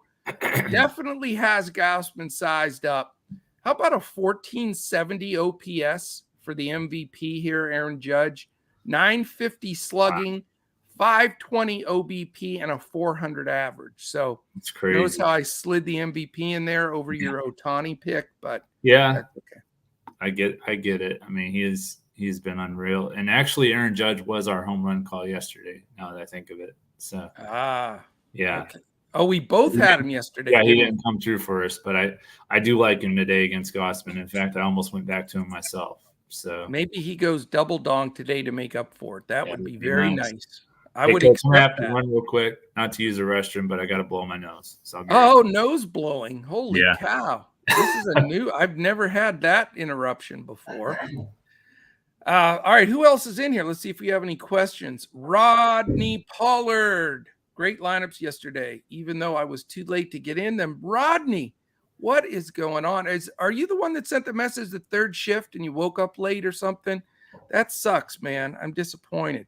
definitely has Gausman sized up. How about a 1470 OPS for the MVP here, Aaron Judge? 950 slugging, 520 OBP, and a 400 average. So it's crazy. Notice how I slid the MVP in there over your Ohtani pick, but that's okay. I get it. I mean, he's been unreal. And actually, Aaron Judge was our home run call yesterday, now that I think of it. So yeah. Okay. Oh, we both had him yesterday. Yeah, he didn't come through for us, but I do like him today against Gausman. In fact, I almost went back to him myself. So maybe he goes double dong today to make up for it. That would be very nice. I would have expect to run real quick, not to use the restroom, but I got to blow my nose. So nose blowing. Holy cow. This is I've never had that interruption before. All right. Who else is in here? Let's see if we have any questions. Rodney Pollard. Great lineups yesterday, even though I was too late to get in them. Rodney, what is going on? Are you the one that sent the message the third shift and you woke up late or something? That sucks, man. I'm disappointed.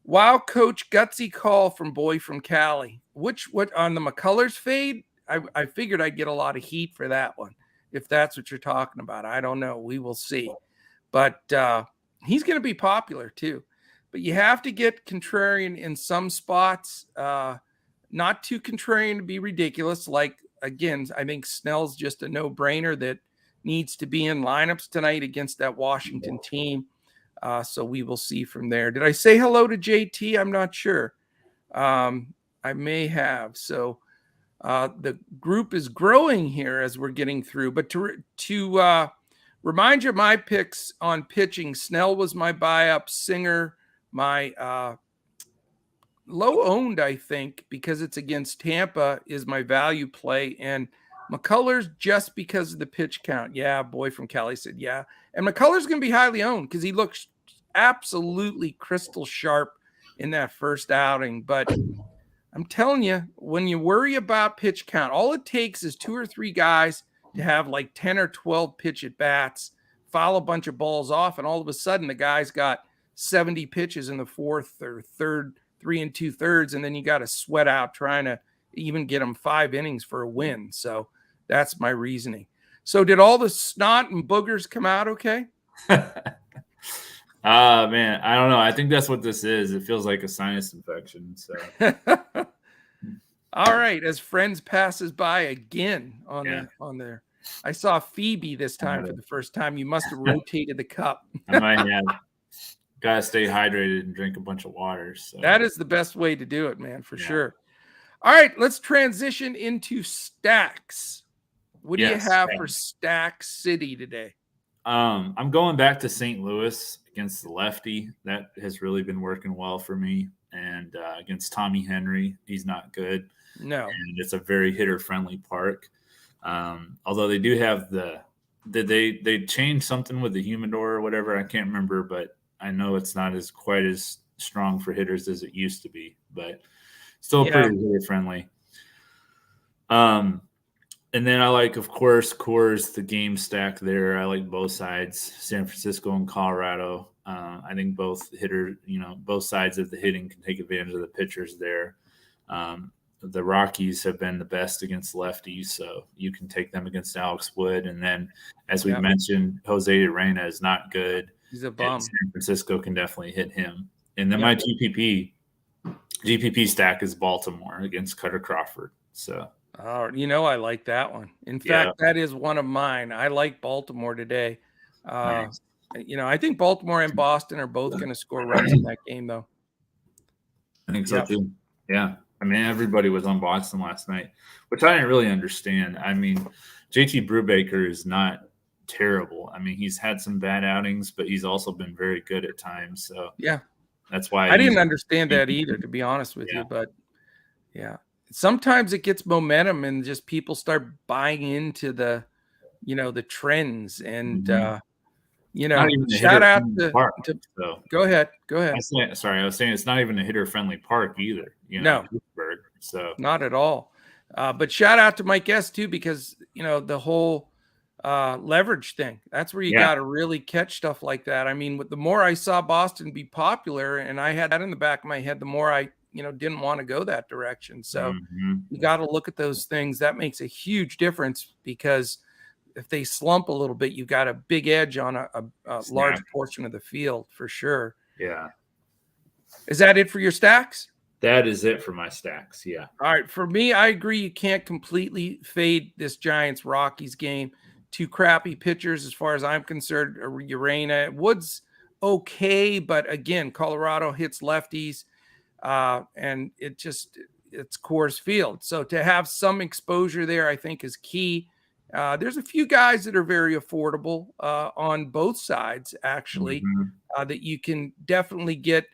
Wow, Coach, gutsy call from Boy from Cali. What on the McCullers fade? I figured I'd get a lot of heat for that one, if that's what you're talking about. I don't know. We will see. But he's going to be popular too. But you have to get contrarian in some spots. Not too contrarian to be ridiculous. Like, again, I think Snell's just a no-brainer that needs to be in lineups tonight against that Washington team. So we will see from there. Did I say hello to JT? I'm not sure. I may have. So the group is growing here as we're getting through. But to remind you of my picks on pitching, Snell was my buy-up. Singer, my low-owned, I think, because it's against Tampa, is my value play. And McCullers, just because of the pitch count. Yeah, Boy from Cali said yeah. And McCullers going to be highly owned because he looks absolutely crystal sharp in that first outing. But I'm telling you, when you worry about pitch count, all it takes is 2 or 3 guys to have like 10 or 12 pitch at bats, foul a bunch of balls off, and all of a sudden the guy's got 70 pitches in the fourth or third, 3 2/3, and then you got to sweat out trying to even get them 5 innings for a win. So that's my reasoning. So did all the snot and boogers come out okay? Man, I don't know. I think that's what this is. It feels like a sinus infection. So all right, as friends passes by again on there. I saw Phoebe this time for the first time. You must have rotated the cup. I might have. Gotta stay hydrated and drink a bunch of water. So that is the best way to do it, man, for sure. All right, let's transition into stacks. What do you have for Stack City today? I'm going back to St. Louis against the lefty. That has really been working well for me. And against Tommy Henry, he's not good. No. And it's a very hitter-friendly park. Although they do have they changed something with the humidor or whatever. I can't remember, but I know it's not quite as strong for hitters as it used to be. But still pretty hitter-friendly. And then I like, of course, Coors, the game stack there. I like both sides, San Francisco and Colorado. I think both sides of the hitting can take advantage of the pitchers there. The Rockies have been the best against lefties, so you can take them against Alex Wood. And then, as we mentioned, Jose Urena is not good. He's a bum. San Francisco can definitely hit him. And then my GPP stack is Baltimore against Cutter Crawford. So. Oh, I like that one. In fact, that is one of mine. I like Baltimore today. Nice. I think Baltimore and Boston are both going to score runs in that game, though. I think so, too. Yeah. I mean, everybody was on Boston last night, which I didn't really understand. I mean, JT Brubaker is not terrible. I mean, he's had some bad outings, but he's also been very good at times. So, that's why I didn't understand that either, to be honest with you. But, sometimes it gets momentum and just people start buying into the trends. And, shout out to go ahead. I was saying it's not even a hitter-friendly park either. No, Pittsburgh, so not at all. But shout out to Mike S too, because the whole leverage thing. That's where you got to really catch stuff like that. I mean, the more I saw Boston be popular, and I had that in the back of my head, the more I didn't want to go that direction. So you got to look at those things. That makes a huge difference, because if they slump a little bit, you got a big edge on a large portion of the field for sure. Yeah. Is that it for your stacks? That is it for my stacks. Yeah. All right. For me, I agree. You can't completely fade this Giants Rockies game. 2 crappy pitchers, as far as I'm concerned. Urena, Woods, okay. But again, Colorado hits lefties. And it's Coors Field. So to have some exposure there, I think, is key. There's a few guys that are very affordable on both sides, actually, that you can definitely get,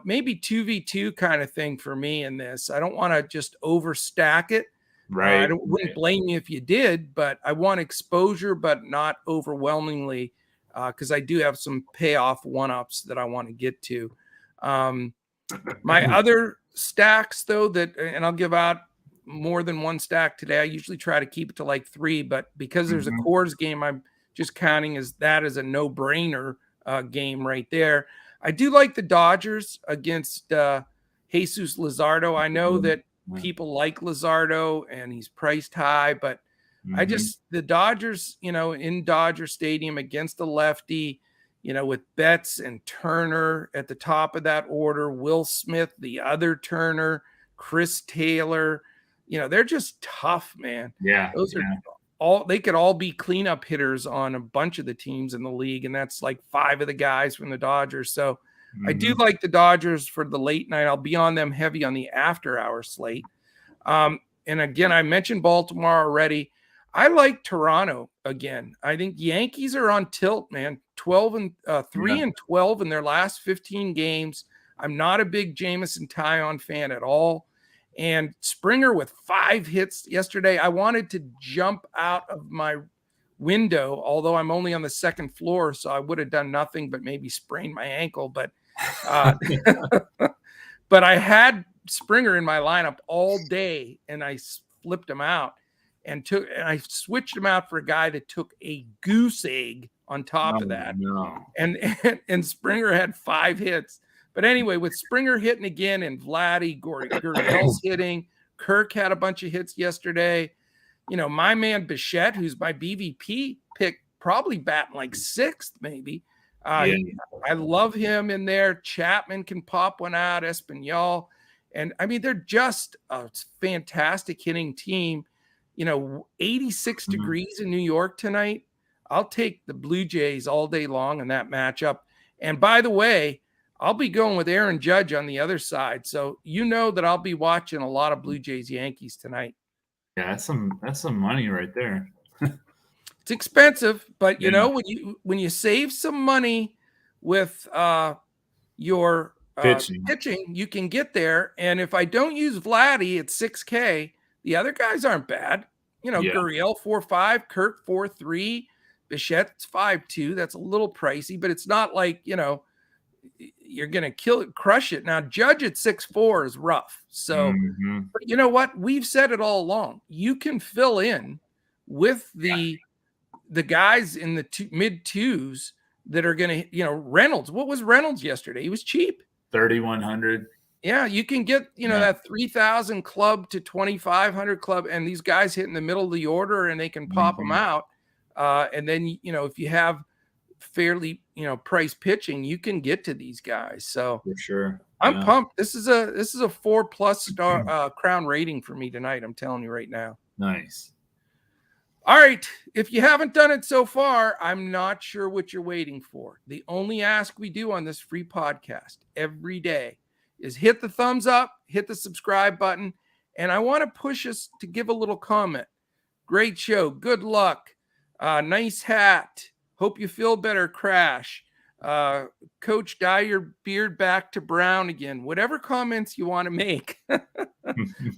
maybe 2v2 kind of thing for me in this. I don't want to just overstack it. Right. Wouldn't blame you if you did, but I want exposure, but not overwhelmingly, because I do have some payoff one-ups that I want to get to. My other stacks, though, and I'll give out more than one stack today. I usually try to keep it to like 3, but because there's a Coors game, I'm just counting as a no-brainer game right there. I do like the Dodgers against Jesus Luzardo. I know that people like Luzardo and he's priced high, but the Dodgers, in Dodger Stadium against the lefty, with Betts and Turner at the top of that order, Will Smith, the other Turner, Chris Taylor, they're just tough, man. Yeah. Those are they could all be cleanup hitters on a bunch of the teams in the league. And that's like 5 of the guys from the Dodgers. So I do like the Dodgers for the late night. I'll be on them heavy on the after hour slate. And again, I mentioned Baltimore already. I like Toronto again. I think Yankees are on tilt, man. 3 and 12 in their last 15 games. I'm not a big Jameson Taillon fan at all. And Springer with 5 hits yesterday. I wanted to jump out of my window, although I'm only on the 2nd floor, so I would have done nothing but maybe sprained my ankle. But but I had Springer in my lineup all day, and I flipped him out. And I switched him out for a guy that took a goose egg on top of that. No. And Springer had 5 hits. But anyway, with Springer hitting again and Vladdy, Gurriel's hitting, Kirk had a bunch of hits yesterday. You know, my man Bichette, who's my BVP pick, probably batting like 6th, maybe. I love him in there. Chapman can pop one out, Espanol. And I mean, they're just a fantastic hitting team. You know, 86 degrees in New York tonight. I'll take the Blue Jays all day long in that matchup. And by the way, I'll be going with Aaron Judge on the other side. So you know that I'll be watching a lot of Blue Jays Yankees tonight. Yeah, that's some money right there. It's expensive, but you know, when you save some money with your pitching, you can get there. And if I don't use Vladdy at 6K, the other guys aren't bad. You know, Gurriel 4.5, Kirk 4.3, Bichette's 5.2. That's a little pricey, but it's not like, you know, you're going to crush it. Now, Judge at 6.4 is rough. So, but you know what? We've said it all along. You can fill in with the guys in the mid 2s that are going to, you know, Reynolds. What was Reynolds yesterday? He was cheap. 3,100. Yeah, you can get, you know, that 3,000 club to 2,500 club, and these guys hit in the middle of the order and they can pop them out. And then, you know, if you have fairly, you know, price pitching, you can get to these guys. So for sure, I'm pumped. This is a 4+ star crown rating for me tonight. I'm telling you right now. Nice. All right. If you haven't done it so far, I'm not sure what you're waiting for. The only ask we do on this free podcast every day is hit the thumbs up, hit the subscribe button, and I want to push us to give a little comment. Great show. Good luck. Nice hat. Hope you feel better, Crash. Coach, dye your beard back to brown again. Whatever comments you want to make,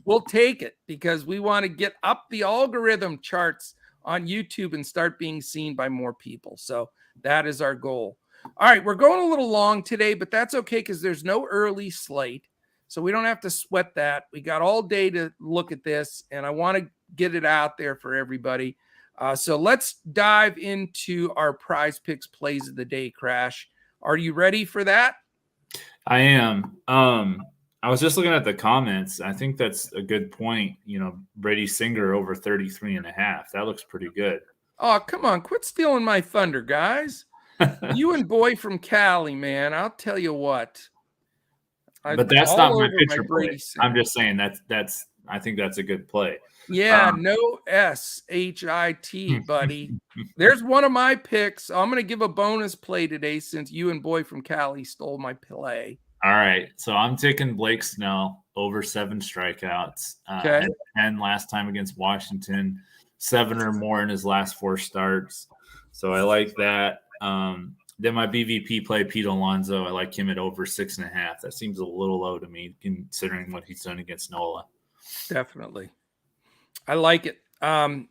we'll take it because we want to get up the algorithm charts on YouTube and start being seen by more people. So that is our goal. All right, we're going a little long today, but that's okay because there's no early slate. So we don't have to sweat that. We got all day to look at this, and I want to get it out there for everybody. So let's dive into our PrizePicks plays of the day, Crash. Are you ready for that? I am. I was just looking at the comments. I think that's a good point. You know, Brady Singer over 33.5. That looks pretty good. Oh, come on. Quit stealing my thunder, guys. You and boy from Cali, man. I'll tell you what. But that's not my pitcher play. I'm just saying that's I think that's a good play. Yeah, no SHIT, buddy. There's one of my picks. I'm going to give a bonus play today since you and boy from Cali stole my play. All right. So I'm taking Blake Snell over 7 strikeouts. Okay. 10 last time against Washington, 7 or more in his last 4 starts. So I like that. Then my BVP play, Pete Alonso. I like him at over 6.5. That seems a little low to me considering what he's done against Nola. Definitely. I like it. I'm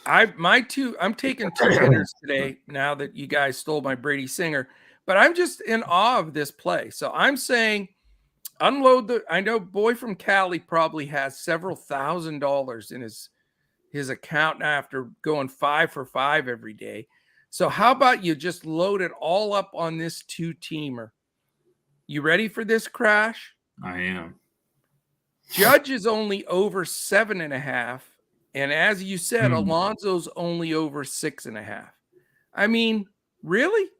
taking 2 hitters today now that you guys stole my Brady Singer, but I'm just in awe of this play. So I'm saying unload I know boy from Cali probably has several $1,000s in his account now after going 5 for 5 every day. So how about you just load it all up on this 2-teamer? You ready for this, Crash? I am. Judge is only over 7.5. And as you said, Alonso's only over 6.5. I mean, really?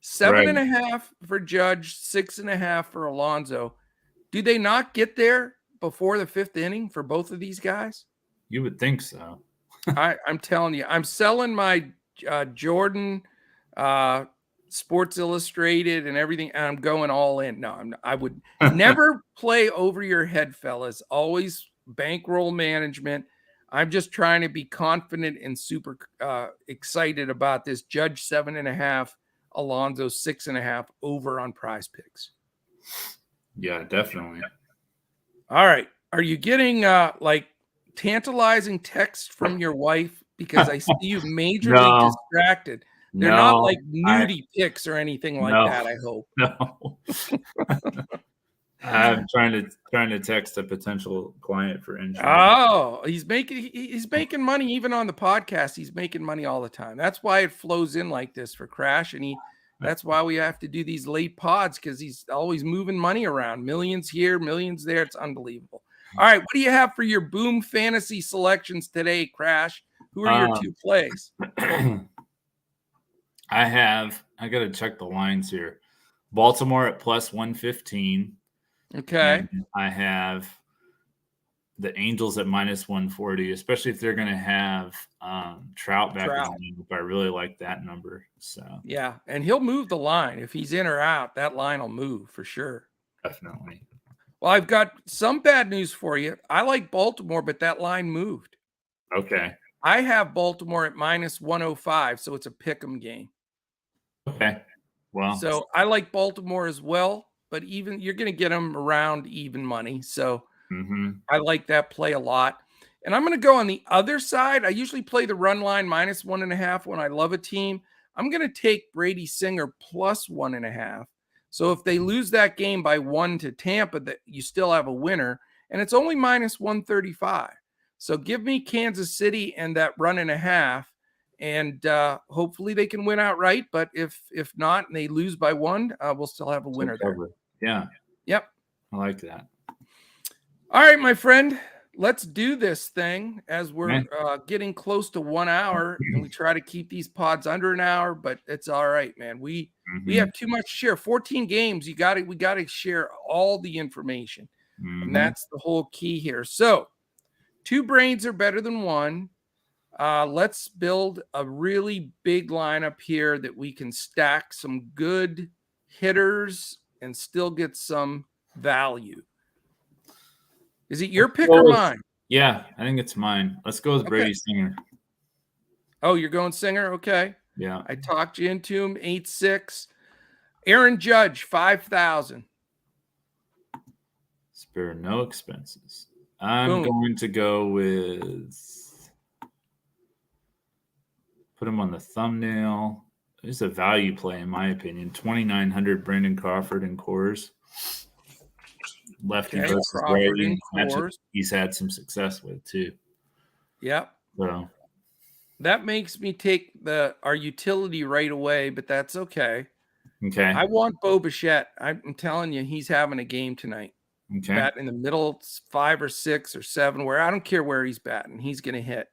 7.5 for Judge, 6.5 for Alonso. Do they not get there before the 5th inning for both of these guys? You would think so. I'm telling you, I'm selling my Jordan Sports Illustrated and everything, and I'm going all in. No, I would never play over your head, fellas. Always bankroll management. I'm just trying to be confident and super excited about this. Judge 7.5, Alonso 6.5 over on PrizePicks. Yeah, definitely. All right. Are you getting like tantalizing text from your wife? Because I see you majorly distracted. They're not like nudie pics or anything like that, I hope. No. I'm trying to text a potential client for insurance. Oh, he's making money even on the podcast. He's making money all the time. That's why it flows in like this for Crash, and that's why we have to do these late pods because he's always moving money around. Millions here, millions there. It's unbelievable. All right, what do you have for your Boom Fantasy selections today, Crash? Who are your 2 plays? I got to check the lines here. Baltimore at plus 115. Okay. And I have the Angels at minus 140, especially if they're going to have Trout back. I really like that number. So yeah, and he'll move the line. If he's in or out, that line will move for sure. Definitely. Well, I've got some bad news for you. I like Baltimore, but that line moved. Okay. I have Baltimore at minus 105, so it's a pick'em game. Okay. Well, so I like Baltimore as well, but even you're going to get them around even money. So I like that play a lot. And I'm going to go on the other side. I usually play the run line minus 1.5 when I love a team. I'm going to take Brady Singer plus 1.5. So if they lose that game by 1 to Tampa, that you still have a winner, and it's only minus 135. So give me Kansas City and that run and a half, and hopefully they can win outright. But if not, and they lose by 1, we'll still have a winner there. Yeah. Yep. I like that. All right, my friend, let's do this thing as we're getting close to 1 hour, and we try to keep these pods under an hour, but it's all right, man. We have too much to share. 14 games. We got to share all the information. And that's the whole key here. So 2 brains are better than 1. Let's build a really big lineup here that we can stack some good hitters and still get some value. Is it your pick or mine? Yeah, I think it's mine. Let's go with Brady Singer. Oh, you're going Singer? Okay. Yeah. I talked you into him. 8-6. Aaron Judge, 5,000. Spare no expenses. I'm going to go with, put him on the thumbnail. It's a value play, in my opinion. 2,900 Brandon Crawford and Coors. Lefty versus righty. He's had some success with too. Yep. So that makes me take our utility right away, but that's okay. Okay. I want Bo Bichette. I'm telling you, he's having a game tonight. Okay. Bat in the middle, 5 or 6 or 7, where I don't care where he's batting, he's going to hit.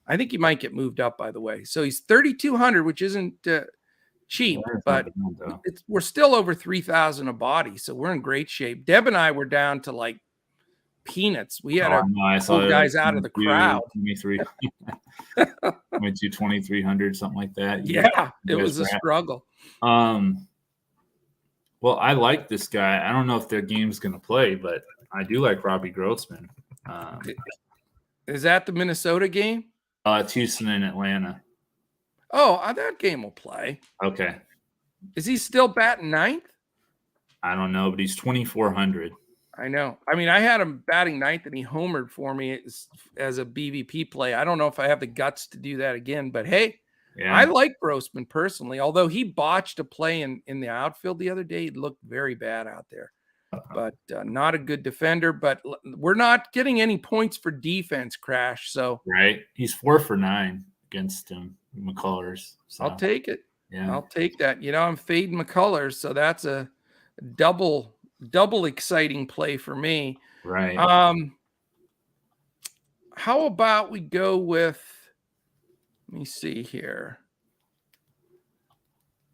I think he might get moved up, by the way. So he's 3,200, which isn't cheap, but we're still over 3,000 a body, so we're in great shape. Deb and I were down to like peanuts. We had pull guys out of the crowd. 2,300, something like that. Yeah, it was a struggle. Well, I like this guy. I don't know if their game's going to play, but I do like Robbie Grossman. Is that the Minnesota game? It's Houston and Atlanta. Oh, that game will play. Okay. Is he still batting 9th? I don't know, but he's 2,400. I know. I mean, I had him batting 9th, and he homered for me as a BVP play. I don't know if I have the guts to do that again, but hey, I like Grossman personally, although he botched a play in the outfield the other day. He looked very bad out there, but not a good defender. But we're not getting any points for defense, Crash. So he's 4 for 9 against McCullers. So. I'll take it. Yeah, I'll take that. I'm fading McCullers, so that's a double exciting play for me. Right. How about we go with? Let me see here.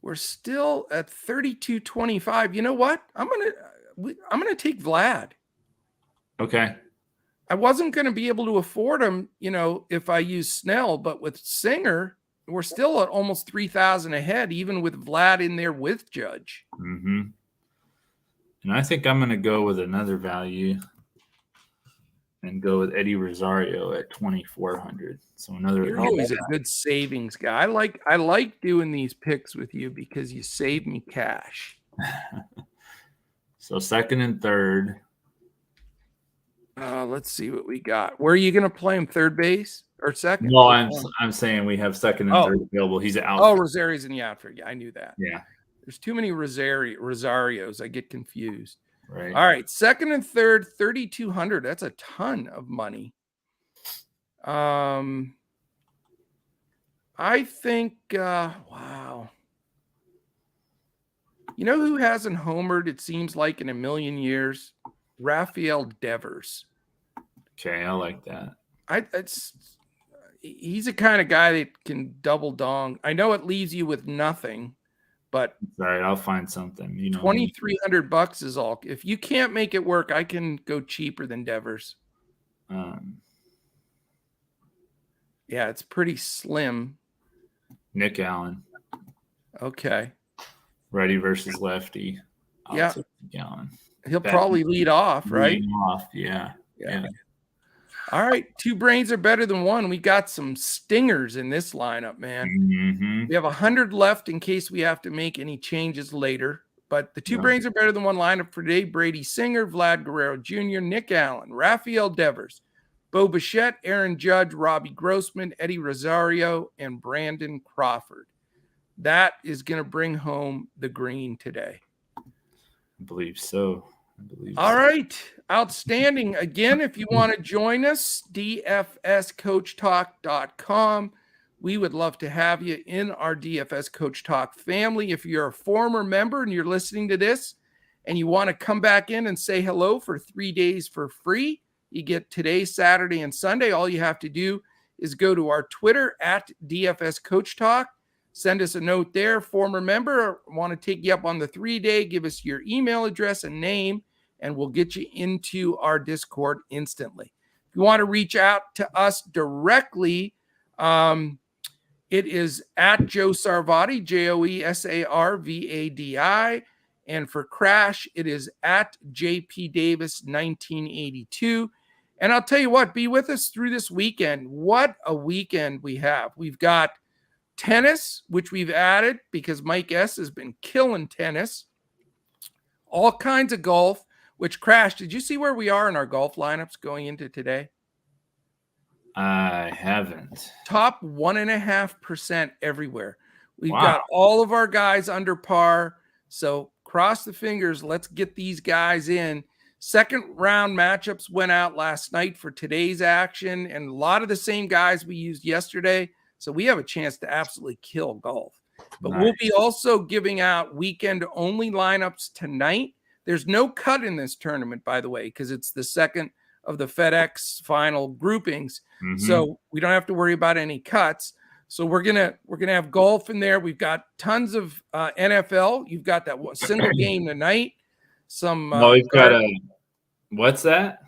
We're still at 32.25. You know what? I'm gonna take Vlad. Okay. I wasn't going to be able to afford him, if I use Snell, but with Singer, we're still at almost 3,000 ahead, even with Vlad in there with Judge. And I think I'm going to go with another value and go with Eddie Rosario at 2,400. So You're always a good savings guy. I like doing these picks with you because you save me cash. So second and third. Let's see what we got. Where are you going to play him? Third base or second? No, I'm saying we have second and third available. He's out. Oh, Rosario's in the outfield. Yeah, I knew that. Yeah. There's too many Rosarios. I get confused. Right. All right. Second and third, 3,200. That's a ton of money. I think, wow. You know who hasn't homered, it seems like, in a million years? Rafael Devers. Okay, I like that. He's the kind of guy that can double dong. I know it leaves you with nothing, but All right, I'll find something. You know, $2,300 is all. If you can't make it work, I can go cheaper than Devers. Yeah, it's pretty slim. Nick Allen. Okay. Righty versus lefty. Yeah. Take Nick Allen. He'll probably lead off, right? Leading off, yeah. All right. 2 brains are better than one. We got some stingers in this lineup, man. Mm-hmm. We have 100 left in case we have to make any changes later. But the 2 brains are better than one lineup for today. Brady Singer, Vlad Guerrero Jr., Nick Allen, Rafael Devers, Bo Bichette, Aaron Judge, Robbie Grossman, Eddie Rosario, and Brandon Crawford. That is going to bring home the green today. I believe so. All right. Outstanding. Again, if you want to join us, dfscoachtalk.com. We would love to have you in our DFS Coach Talk family. If you're a former member and you're listening to this and you want to come back in and say hello for 3 days for free, you get today, Saturday, and Sunday. All you have to do is go to our Twitter at DFS Coach Talk. Send us a note there. Former member, want to take you up on the 3-day, give us your email address and name, and we'll get you into our Discord instantly. If you want to reach out to us directly, it is at Joe Sarvadi, JoeSarvadi. And for Crash, it is at JP Davis 1982. And I'll tell you what, be with us through this weekend. What a weekend we have. We've got tennis, which we've added because Mike S. has been killing tennis. All kinds of golf, which Crash, did you see where we are in our golf lineups going into today? I haven't. Top 1.5% everywhere. We've got all of our guys under par. So cross the fingers. Let's get these guys in. Second round matchups went out last night for today's action, and a lot of the same guys we used yesterday. So we have a chance to absolutely kill golf. But we'll be also giving out weekend-only lineups tonight. There's no cut in this tournament, by the way, because it's the second of the FedEx final groupings. Mm-hmm. So we don't have to worry about any cuts. So we're gonna have golf in there. We've got tons of NFL. You've got that single game tonight. Some we've got what's that?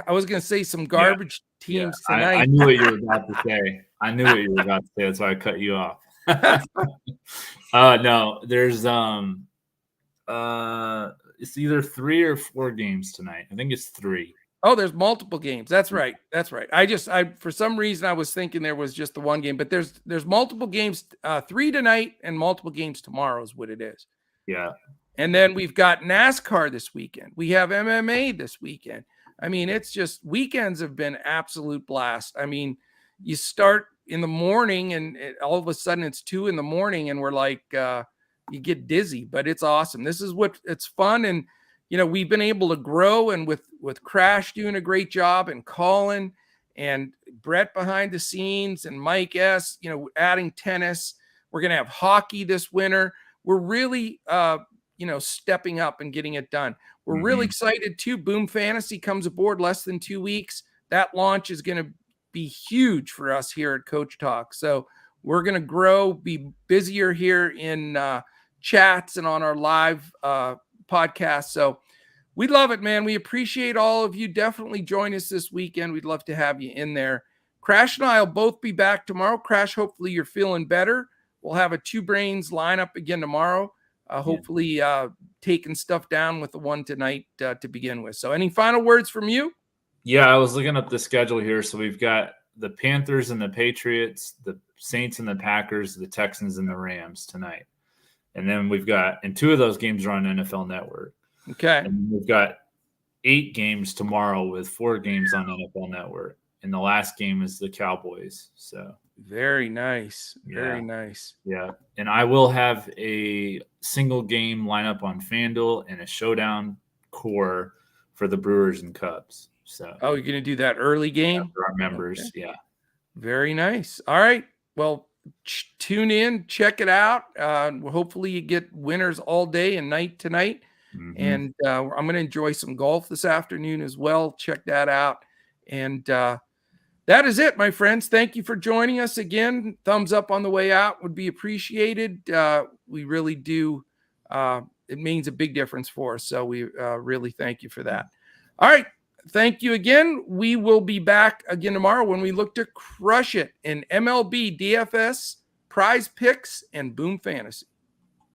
I was gonna say some garbage teams tonight. I knew what you were about to say. That's why I cut you off. No, there's it's either 3 or 4 games tonight. I think it's 3. Oh, there's multiple games. That's right. I for some reason I was thinking there was just the one game, but there's multiple games, 3 tonight and multiple games tomorrow is what it is. Yeah. And then we've got NASCAR this weekend. We have MMA this weekend. I mean, it's just weekends have been absolute blast. I mean, you start in the morning and all of a sudden it's 2 a.m. and we're like, you get dizzy, but it's awesome. This is what it's fun. And, you know, we've been able to grow, and with Crash doing a great job and Colin and Brett behind the scenes and Mike S, you know, adding tennis, we're going to have hockey this winter. We're really, stepping up and getting it done. We're really excited too. Boom Fantasy comes aboard less than 2 weeks. That launch is going to be huge for us here at Coach Talk. So we're going to grow, be busier here in chats and on our live podcast. So we love it, man. We appreciate all of you. Definitely join us this weekend. We'd love to have you in there. Crash and I will both be back tomorrow. Crash, hopefully you're feeling better. We'll have a 2 brains lineup again tomorrow. Hopefully taking stuff down with the one tonight to begin with. So any final words from you? Yeah, I was looking up the schedule here. So we've got the Panthers and the Patriots, the Saints and the Packers, the Texans and the Rams tonight. And then we've got, and 2 of those games are on NFL Network. Okay. And we've got 8 games tomorrow with 4 games on NFL Network. And the last game is the Cowboys. So very nice. Very nice. Yeah. And I will have a single game lineup on FanDuel and a showdown core for the Brewers and Cubs. So you're going to do that early game for our members. Okay. Yeah. Very nice. All right. Well, tune in, check it out. Hopefully you get winners all day and night tonight. And I'm going to enjoy some golf this afternoon as well. Check that out. And that is it, my friends. Thank you for joining us again. Thumbs up on the way out would be appreciated. We really do. It means a big difference for us. So we really thank you for that. All right. Thank you again. We will be back again tomorrow when we look to crush it in MLB, DFS, Prize Picks, and Boom Fantasy.